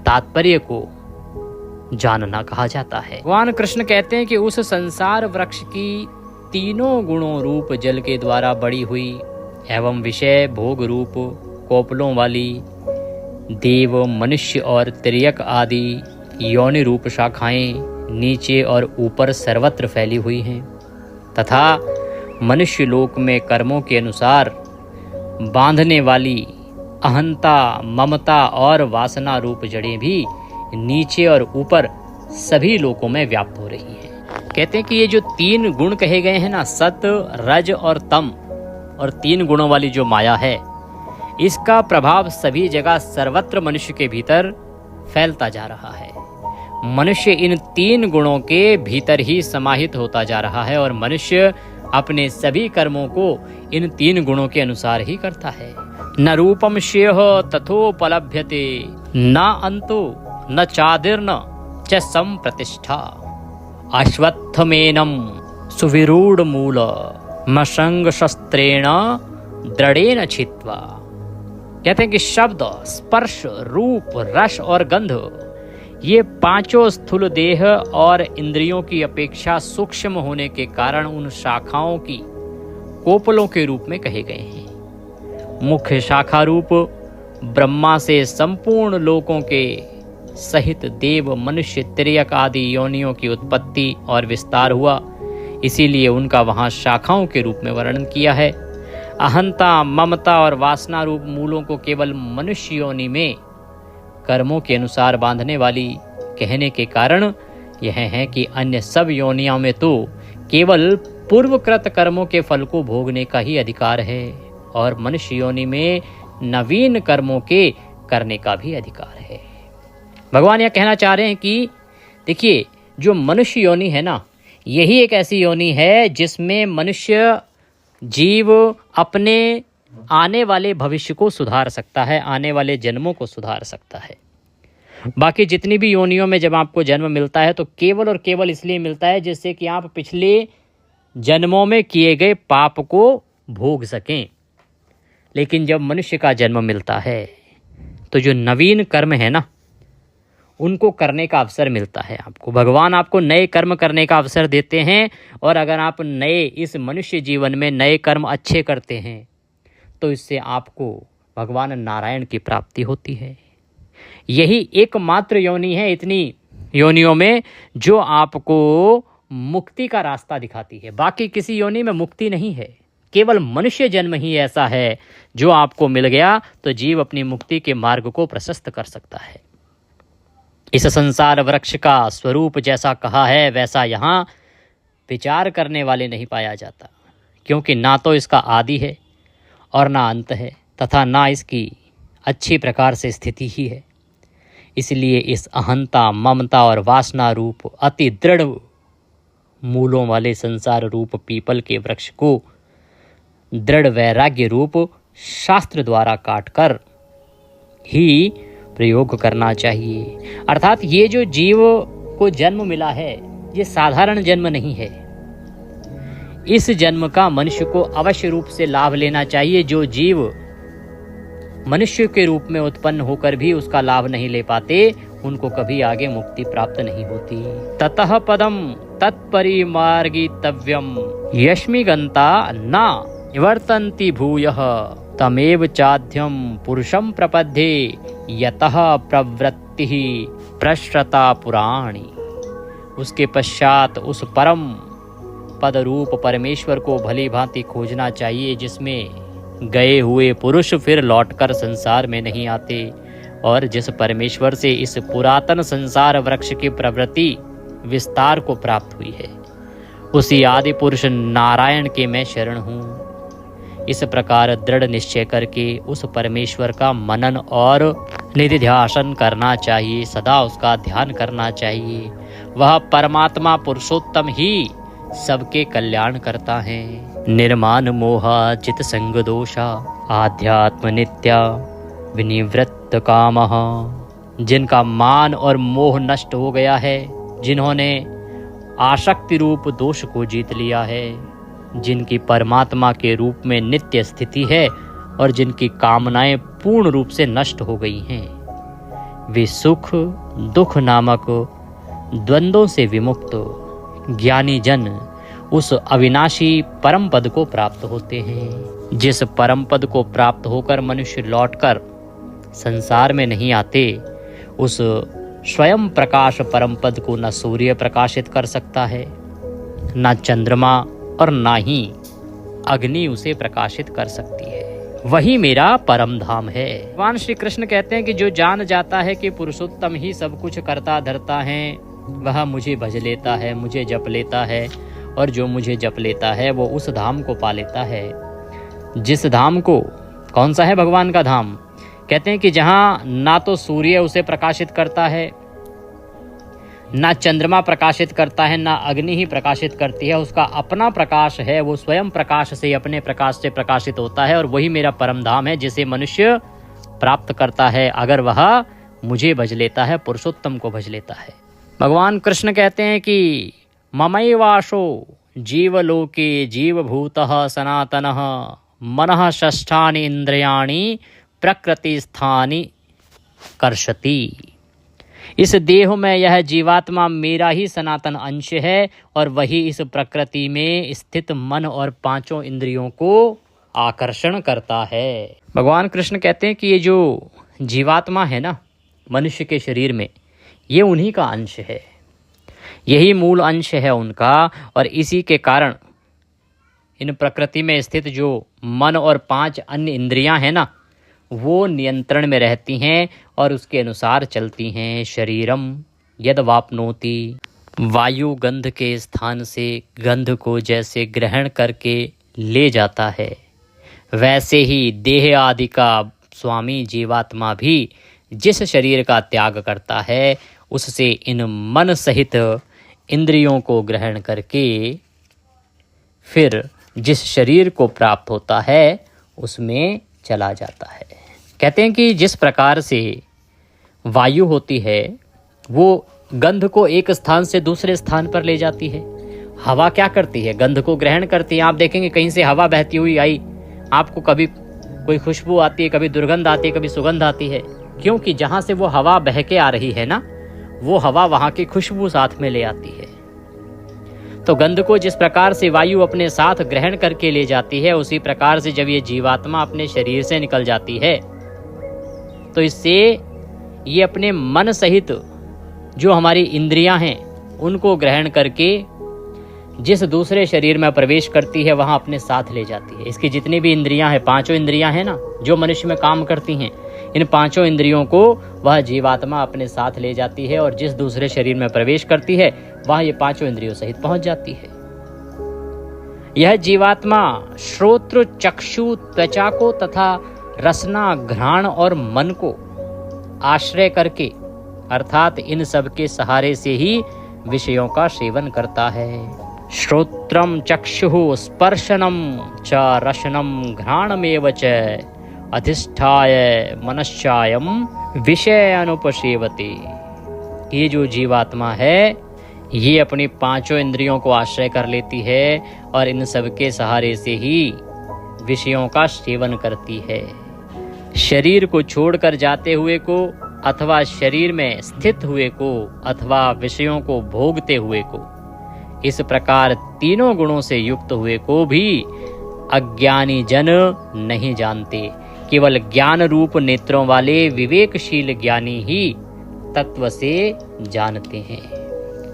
तात्पर्य को जानना कहा जाता है। भगवान कृष्ण कहते हैं कि उस संसार वृक्ष की तीनों गुणों रूप जल के द्वारा बड़ी हुई एवं विषय भोग रूप कोपलों वाली देव, मनुष्य और तिर्यक आदि योनि रूप शाखाएं नीचे और ऊपर सर्वत्र फैली हुई हैं तथा मनुष्य लोक में कर्मों के अनुसार बांधने वाली अहंता, ममता और वासना रूप जड़ें भी नीचे और ऊपर सभी लोकों में व्याप्त हो रही हैं। कहते हैं कि ये जो तीन गुण कहे गए हैं ना, सत, रज और तम, और तीन गुणों वाली जो माया है, इसका प्रभाव सभी जगह सर्वत्र मनुष्य के भीतर फैलता जा रहा है। मनुष्य इन तीन गुणों के भीतर ही समाहित होता जा रहा है और मनुष्य अपने सभी कर्मों को इन तीन गुणों के अनुसार ही करता है। न रूपम श्रेयः तथोपलभ्यते न अंतो न चादिर्न च संप्रतिष्ठा अश्वत्थमेनं सुविरूढ़ मूल मशंग शस्त्रेण दृढ़ेन छित्त्वा। कहते हैं कि शब्द, स्पर्श, रूप, रस और गंध, ये पांचों स्थूल देह और इंद्रियों की अपेक्षा सूक्ष्म होने के कारण उन शाखाओं की कोपलों के रूप में कहे गए हैं। मुख्य शाखा रूप ब्रह्मा से संपूर्ण लोकों के सहित देव, मनुष्य, तिर्यक आदि योनियों की उत्पत्ति और विस्तार हुआ, इसीलिए उनका वहां शाखाओं के रूप में वर्णन किया है। अहंता, ममता और वासना रूप मूलों को केवल मनुष्य योनि में कर्मों के अनुसार बांधने वाली कहने के कारण यह है कि अन्य सब योनियों में तो केवल पूर्वकृत कर्मों के फल को भोगने का ही अधिकार है और मनुष्य योनि में नवीन कर्मों के करने का भी अधिकार है। भगवान यह कहना चाह रहे हैं कि देखिए, जो मनुष्य योनि है ना, यही एक ऐसी योनि है जिसमें मनुष्य जीव अपने आने वाले भविष्य को सुधार सकता है, आने वाले जन्मों को सुधार सकता है। बाकी जितनी भी योनियों में जब आपको जन्म मिलता है तो केवल और केवल इसलिए मिलता है जिससे कि आप पिछले जन्मों में किए गए पाप को भोग सकें। लेकिन जब मनुष्य का जन्म मिलता है तो जो नवीन कर्म है ना, उनको करने का अवसर मिलता है। आपको भगवान आपको नए कर्म करने का अवसर देते हैं, और अगर आप नए इस मनुष्य जीवन में नए कर्म अच्छे करते हैं तो इससे आपको भगवान नारायण की प्राप्ति होती है। यही एकमात्र योनि है इतनी योनियों में जो आपको मुक्ति का रास्ता दिखाती है। बाकी किसी योनि में मुक्ति नहीं है, केवल मनुष्य जन्म ही ऐसा है जो आपको मिल गया तो जीव अपनी मुक्ति के मार्ग को प्रशस्त कर सकता है। इस संसार वृक्ष का स्वरूप जैसा कहा है वैसा यहाँ विचार करने वाले नहीं पाया जाता, क्योंकि ना तो इसका आदि है और ना अंत है, तथा ना इसकी अच्छी प्रकार से स्थिति ही है। इसलिए इस अहंता, ममता और वासना रूप अति दृढ़ मूलों वाले संसार रूप पीपल के वृक्ष को दृढ़ वैराग्य रूप शास्त्र द्वारा काटकर ही प्रयोग करना चाहिए। अर्थात ये जो जीव को जन्म मिला है ये साधारण जन्म नहीं है। इस जन्म का मनुष्य को अवश्य रूप से लाभ लेना चाहिए। जो जीव मनुष्य के रूप में उत्पन्न होकर भी उसका लाभ नहीं ले पाते उनको कभी आगे मुक्ति प्राप्त नहीं होती। ततः पदम तत्परिमार्गितव्यम यश्मिगंता न निवर्तन्ति भूयः तमेव चाध्यम पुरुषम प्रपद्ये यतः प्रवृत्ति प्रश्रता पुराणी। उसके पश्चात उस परम पद रूप परमेश्वर को भली भांति खोजना चाहिए, जिसमें गए हुए पुरुष फिर लौटकर संसार में नहीं आते, और जिस परमेश्वर से इस पुरातन संसार वृक्ष की प्रवृत्ति विस्तार को प्राप्त हुई है, उसी आदि पुरुष नारायण के मैं शरण हूँ। इस प्रकार दृढ़ निश्चय करके उस परमेश्वर का मनन और निधिध्यासन करना चाहिए, सदा उसका ध्यान करना चाहिए। वह परमात्मा पुरुषोत्तम ही सबके कल्याण करता है। निर्माण मोहा चित संग दोषा आध्यात्म नित्या विनिवृत्त कामः। जिनका मान और मोह नष्ट हो गया है, जिन्होंने आसक्ति रूप दोष को जीत लिया है, जिनकी परमात्मा के रूप में नित्य स्थिति है और जिनकी कामनाएं पूर्ण रूप से नष्ट हो गई हैं, वे सुख दुख नामक द्वंद्वों से विमुक्त ज्ञानी जन उस अविनाशी परम पद को प्राप्त होते हैं। जिस परम पद को प्राप्त होकर मनुष्य लौटकर संसार में नहीं आते, उस स्वयं प्रकाश परम पद को न सूर्य प्रकाशित कर सकता है, न चंद्रमा और न ही अग्नि उसे प्रकाशित कर सकती है। वही मेरा परम धाम है। भगवान श्री कृष्ण कहते हैं कि जो जान जाता है कि पुरुषोत्तम ही सब कुछ करता धरता है, वह मुझे भज लेता है, मुझे जप लेता है, और जो मुझे जप लेता है वो उस धाम को पा लेता है। जिस धाम को, कौन सा है भगवान का धाम? कहते हैं कि जहाँ ना तो सूर्य उसे प्रकाशित करता है, ना चंद्रमा प्रकाशित करता है, ना अग्नि ही प्रकाशित करती है, उसका अपना प्रकाश है, वो स्वयं प्रकाश से अपने प्रकाश से प्रकाशित होता है। और वही मेरा परम धाम है जिसे मनुष्य प्राप्त करता है अगर वह मुझे भज लेता है, पुरुषोत्तम को भज लेता है। भगवान कृष्ण कहते हैं कि ममैवाशो जीवलोके जीवभूतः सनातनः मनः षष्ठानि इंद्रियाणि प्रकृति स्थानि कर्षति। इस देह में यह जीवात्मा मेरा ही सनातन अंश है और वही इस प्रकृति में स्थित मन और पांचों इंद्रियों को आकर्षण करता है। भगवान कृष्ण कहते हैं कि ये जो जीवात्मा है ना मनुष्य के शरीर में, ये उन्हीं का अंश है, यही मूल अंश है उनका। और इसी के कारण इन प्रकृति में स्थित जो मन और पांच अन्य इंद्रियां हैं ना, वो नियंत्रण में रहती हैं और उसके अनुसार चलती हैं। शरीरम यद वापनोति, वायु गंध के स्थान से गंध को जैसे ग्रहण करके ले जाता है, वैसे ही देह आदि का स्वामी जीवात्मा भी जिस शरीर का त्याग करता है, उससे इन मन सहित इंद्रियों को ग्रहण करके फिर जिस शरीर को प्राप्त होता है उसमें चला जाता है। कहते हैं कि जिस प्रकार से वायु होती है वो गंध को एक स्थान से दूसरे स्थान पर ले जाती है, हवा क्या करती है? गंध को ग्रहण करती है। आप देखेंगे कहीं से हवा बहती हुई आई, आपको कभी कोई खुशबू आती है, कभी दुर्गंध आती है, कभी सुगंध आती है, क्योंकि जहाँ से वो हवा बह के आ रही है ना, वो हवा वहाँ की खुशबू साथ में ले आती है। तो गंध को जिस प्रकार से वायु अपने साथ ग्रहण करके ले जाती है, उसी प्रकार से जब ये जीवात्मा अपने शरीर से निकल जाती है तो इससे ये अपने मन सहित जो हमारी इंद्रियां हैं उनको ग्रहण करके जिस दूसरे शरीर में प्रवेश करती है वहां अपने साथ ले जाती है। इसकी जितनी भी इंद्रियां हैं, पांचों इंद्रियां हैं ना जो मनुष्य में काम करती हैं, इन पांचों इंद्रियों को वह जीवात्मा अपने साथ ले जाती है और जिस दूसरे शरीर में प्रवेश करती है वहां ये पांचों इंद्रियों सहित पहुंच जाती है। यह जीवात्मा श्रोत्र, चक्षु, त्वचा को तथा रसना, घ्राण और मन को आश्रय करके अर्थात इन सब के सहारे से ही विषयों का सेवन करता है। श्रोत्रम चक्षुः स्पर्शनम च रसनम घ्राणमेव च अधिष्ठाय मनश्चायम विषय अनुपसेवते। ये जो जीवात्मा है ये अपनी पांचों इंद्रियों को आश्रय कर लेती है और इन सब के सहारे से ही विषयों का सेवन करती है। शरीर को छोड़कर जाते हुए को अथवा शरीर में स्थित हुए को अथवा विषयों को भोगते हुए को, इस प्रकार तीनों गुणों से युक्त हुए को भी अज्ञानी जन नहीं जानते। केवल ज्ञान रूप नेत्रों वाले विवेकशील ज्ञानी ही तत्व से जानते हैं।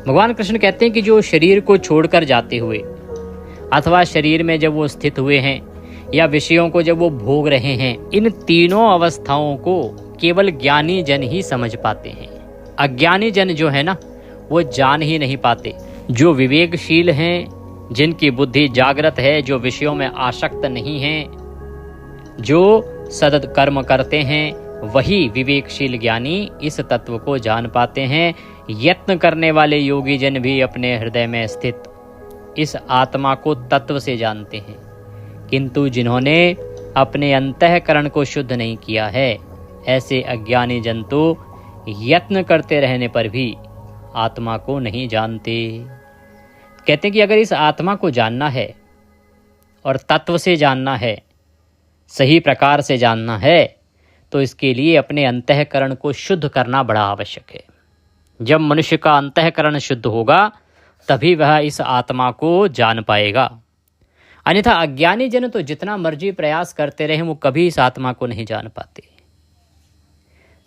भगवान कृष्ण कहते हैं कि जो शरीर को छोड़कर जाते हुए अथवा शरीर में जब वो स्थित हुए हैं या विषयों को जब वो भोग रहे हैं, इन तीनों अवस्थाओं को केवल ज्ञानी जन ही समझ पाते हैं। अज्ञानी जन जो है ना वो जान ही नहीं पाते। जो विवेकशील हैं, जिनकी बुद्धि जागृत है, जो विषयों में आसक्त नहीं हैं, जो सदकर्म करते हैं, वही विवेकशील ज्ञानी इस तत्व को जान पाते हैं। यत्न करने वाले योगी जन भी अपने हृदय में स्थित इस आत्मा को तत्व से जानते हैं, किंतु जिन्होंने अपने अंतःकरण को शुद्ध नहीं किया है, ऐसे अज्ञानी जन तो यत्न करते रहने पर भी आत्मा को नहीं जानते। कहते हैं कि अगर इस आत्मा को जानना है और तत्व से जानना है, सही प्रकार से जानना है, तो इसके लिए अपने अंतःकरण को शुद्ध करना बड़ा आवश्यक है। जब मनुष्य का अंतःकरण शुद्ध होगा तभी वह इस आत्मा को जान पाएगा। अन्यथा अज्ञानी जन तो जितना मर्जी प्रयास करते रहे वो कभी इस आत्मा को नहीं जान पाते।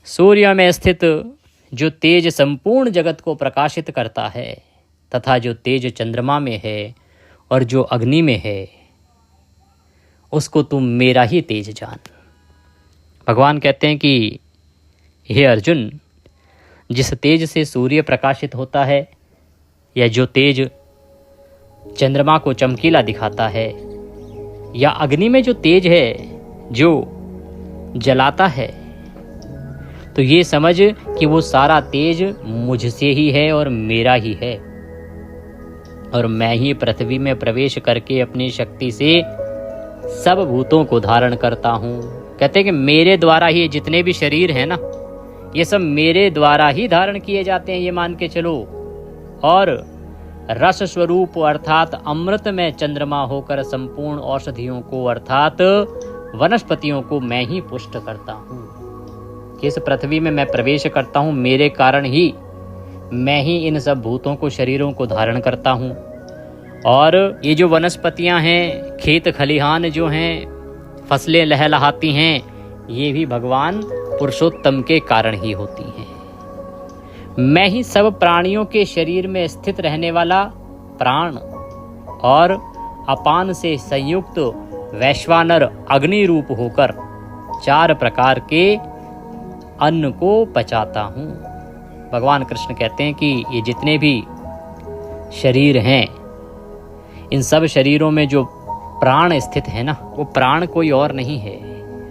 सूर्य में स्थित जो तेज संपूर्ण जगत को प्रकाशित करता है तथा जो तेज चंद्रमा में है और जो अग्नि में है, उसको तुम मेरा ही तेज जान। भगवान कहते हैं कि हे अर्जुन, जिस तेज से सूर्य प्रकाशित होता है या जो तेज चंद्रमा को चमकीला दिखाता है या अग्नि में जो तेज है जो जलाता है, तो ये समझ कि वो सारा तेज मुझसे ही है और मेरा ही है, और मैं ही पृथ्वी में प्रवेश करके अपनी शक्ति से सब भूतों को धारण करता हूँ। कहते हैं कि मेरे द्वारा ही जितने भी शरीर हैं ना, ये सब मेरे द्वारा ही धारण किए जाते हैं, ये मान के चलो। और रस स्वरूप अर्थात अमृत में चंद्रमा होकर संपूर्ण औषधियों को अर्थात वनस्पतियों को मैं ही पुष्ट करता हूँ। इस पृथ्वी में मैं प्रवेश करता हूँ, मेरे कारण ही मैं ही इन सब भूतों को, शरीरों को धारण करता हूँ। और ये जो वनस्पतियाँ हैं, खेत खलिहान जो हैं, फसलें लहलहाती हैं, ये भी भगवान पुरुषोत्तम के कारण ही होती हैं। मैं ही सब प्राणियों के शरीर में स्थित रहने वाला प्राण और अपान से संयुक्त वैश्वानर अग्नि रूप होकर 4 प्रकार के अन्न को पचाता हूँ। भगवान कृष्ण कहते हैं कि ये जितने भी शरीर हैं, इन सब शरीरों में जो प्राण स्थित है ना, वो प्राण कोई और नहीं है,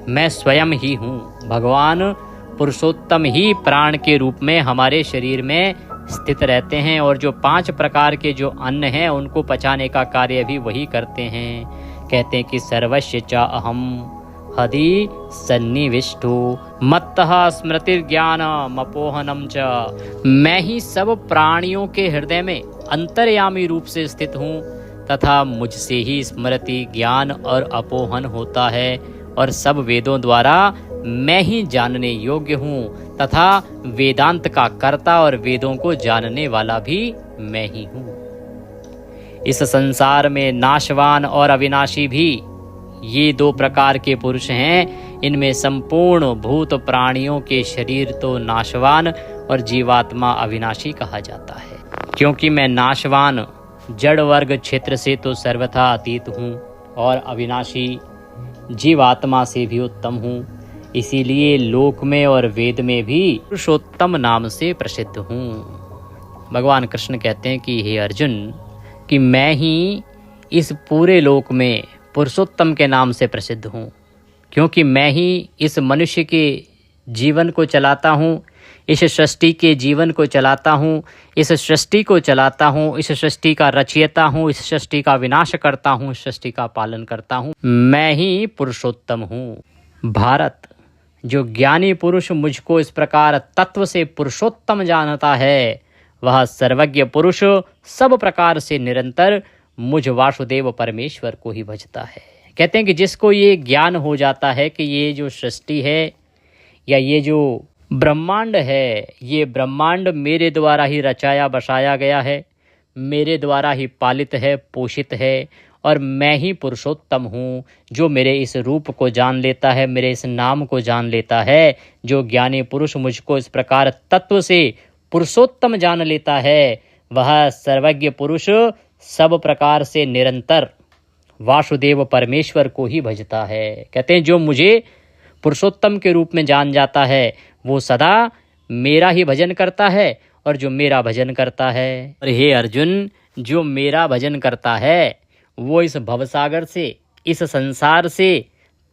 मैं स्वयं ही हूँ। भगवान पुरुषोत्तम ही प्राण के रूप में हमारे शरीर में स्थित रहते हैं और जो 5 प्रकार के जो अन्न हैं उनको पचाने का कार्य भी वही करते हैं। कहते हैं कि सर्वस्य च अहम हदि सन्निविष्टो मत्तः स्मृतिर्ज्ञानमपोहनम च। मैं ही सब प्राणियों के हृदय में अंतर्यामी रूप से स्थित हूँ तथा मुझसे ही स्मृति, ज्ञान और अपोहन होता है, और सब वेदों द्वारा मैं ही जानने योग्य हूँ तथा वेदांत का कर्ता और वेदों को जानने वाला भी मैं ही हूँ। इस संसार में नाशवान और अविनाशी भी ये दो प्रकार के पुरुष हैं। इनमें संपूर्ण भूत प्राणियों के शरीर तो नाशवान और जीवात्मा अविनाशी कहा जाता है, क्योंकि मैं नाशवान जड़ वर्ग क्षेत्र से तो सर्वथा अतीत हूँ और अविनाशी जीवात्मा से भी उत्तम हूँ। इसीलिए लोक में और वेद में भी पुरुषोत्तम नाम से प्रसिद्ध हूँ। भगवान कृष्ण कहते हैं कि हे अर्जुन, कि मैं ही इस पूरे लोक में पुरुषोत्तम के नाम से प्रसिद्ध हूँ, क्योंकि मैं ही इस मनुष्य के जीवन को चलाता हूँ, इस सृष्टि के जीवन को चलाता हूँ, इस सृष्टि को चलाता हूँ, इस सृष्टि का रचयिता हूँ, इस सृष्टि का विनाश करता हूँ, इस सृष्टि का पालन करता हूँ। मैं ही पुरुषोत्तम हूँ। भारत, जो ज्ञानी पुरुष मुझको इस प्रकार तत्व से पुरुषोत्तम जानता है, वह सर्वज्ञ पुरुष सब प्रकार से निरंतर मुझ वासुदेव परमेश्वर को ही भजता है। कहते हैं कि जिसको ये ज्ञान हो जाता है कि ये जो सृष्टि है या ये जो ब्रह्मांड है, ये ब्रह्मांड मेरे द्वारा ही रचाया बसाया गया है, मेरे द्वारा ही पालित है, पोषित है, और मैं ही पुरुषोत्तम हूँ। जो मेरे इस रूप को जान लेता है, मेरे इस नाम को जान लेता है, जो ज्ञानी पुरुष मुझको इस प्रकार तत्व से पुरुषोत्तम जान लेता है, वह सर्वज्ञ पुरुष सब प्रकार से निरंतर वासुदेव परमेश्वर को ही भजता है। कहते हैं जो मुझे पुरुषोत्तम के रूप में जान जाता है, वो सदा मेरा ही भजन करता है, और जो मेरा भजन करता है, और हे अर्जुन, जो मेरा भजन करता है वो इस भवसागर से, इस संसार से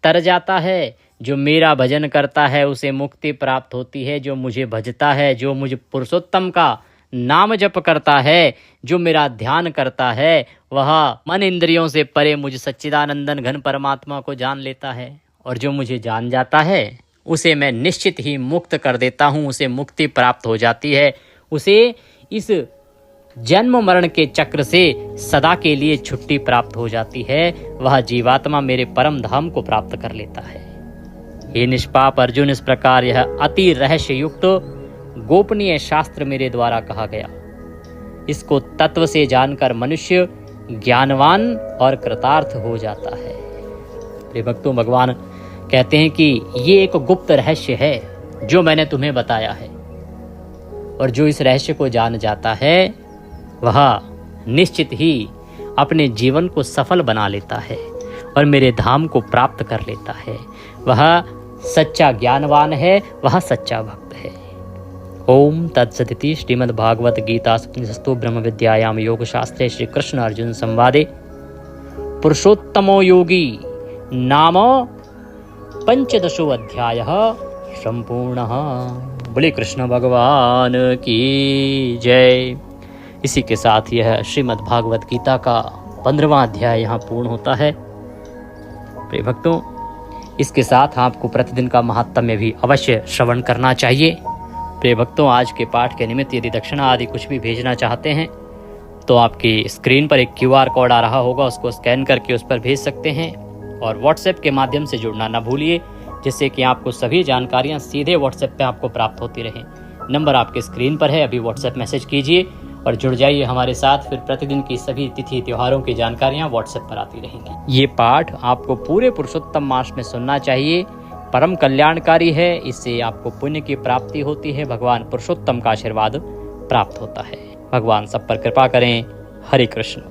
तर जाता है। जो मेरा भजन करता है उसे मुक्ति प्राप्त होती है। जो मुझे भजता है, जो मुझ पुरुषोत्तम का नाम जप करता है, जो मेरा ध्यान करता है, वह मन इंद्रियों से परे मुझ सच्चिदानंदन घन परमात्मा को जान लेता है। और जो मुझे जान जाता है उसे मैं निश्चित ही मुक्त कर देता हूँ, उसे मुक्ति प्राप्त हो जाती है, उसे इस जन्म मरण के चक्र से सदा के लिए छुट्टी प्राप्त हो जाती है। वह जीवात्मा मेरे परम धाम को प्राप्त कर लेता है। हे निष्पाप अर्जुन, इस प्रकार यह अति रहस्य युक्त गोपनीय शास्त्र मेरे द्वारा कहा गया। इसको तत्व से जानकर मनुष्य ज्ञानवान और कृतार्थ हो जाता है। प्रिय भक्तों, भगवान कहते हैं कि ये एक गुप्त रहस्य है जो मैंने तुम्हें बताया है, और जो इस रहस्य को जान जाता है वह निश्चित ही अपने जीवन को सफल बना लेता है और मेरे धाम को प्राप्त कर लेता है। वह सच्चा ज्ञानवान है, वह सच्चा भक्त है। ओम तत्सदिति श्रीमद्भागवत गीता सप्तशस्तु ब्रह्म विद्यायाम योग शास्त्रे श्री कृष्ण अर्जुन संवादे पुरुषोत्तमो योगी नाम 15 अध्याय संपूर्णः। बोले कृष्ण भगवान की जय। इसी के साथ यह श्रीमद् भागवत गीता का 15वां अध्याय यहाँ पूर्ण होता है। प्रिय भक्तों, इसके साथ आपको प्रतिदिन का महात्म्य भी अवश्य श्रवण करना चाहिए। प्रिय भक्तों, आज के पाठ के निमित्त यदि दक्षिणा आदि कुछ भी भेजना चाहते हैं तो आपकी स्क्रीन पर एक QR कोड आ रहा होगा, उसको स्कैन करके उस पर भेज सकते हैं। और व्हाट्सएप के माध्यम से जुड़ना ना भूलिए, जिससे कि आपको सभी जानकारियाँ सीधे व्हाट्सएप पर आपको प्राप्त होती रहें। नंबर आपके स्क्रीन पर है, अभी व्हाट्सएप मैसेज कीजिए और जुड़ जाइए हमारे साथ। फिर प्रतिदिन की सभी तिथि त्योहारों की जानकारियां व्हाट्सएप पर आती रहेंगी। ये पाठ आपको पूरे पुरुषोत्तम मास में सुनना चाहिए, परम कल्याणकारी है। इससे आपको पुण्य की प्राप्ति होती है, भगवान पुरुषोत्तम का आशीर्वाद प्राप्त होता है। भगवान सब पर कृपा करें। हरे कृष्ण।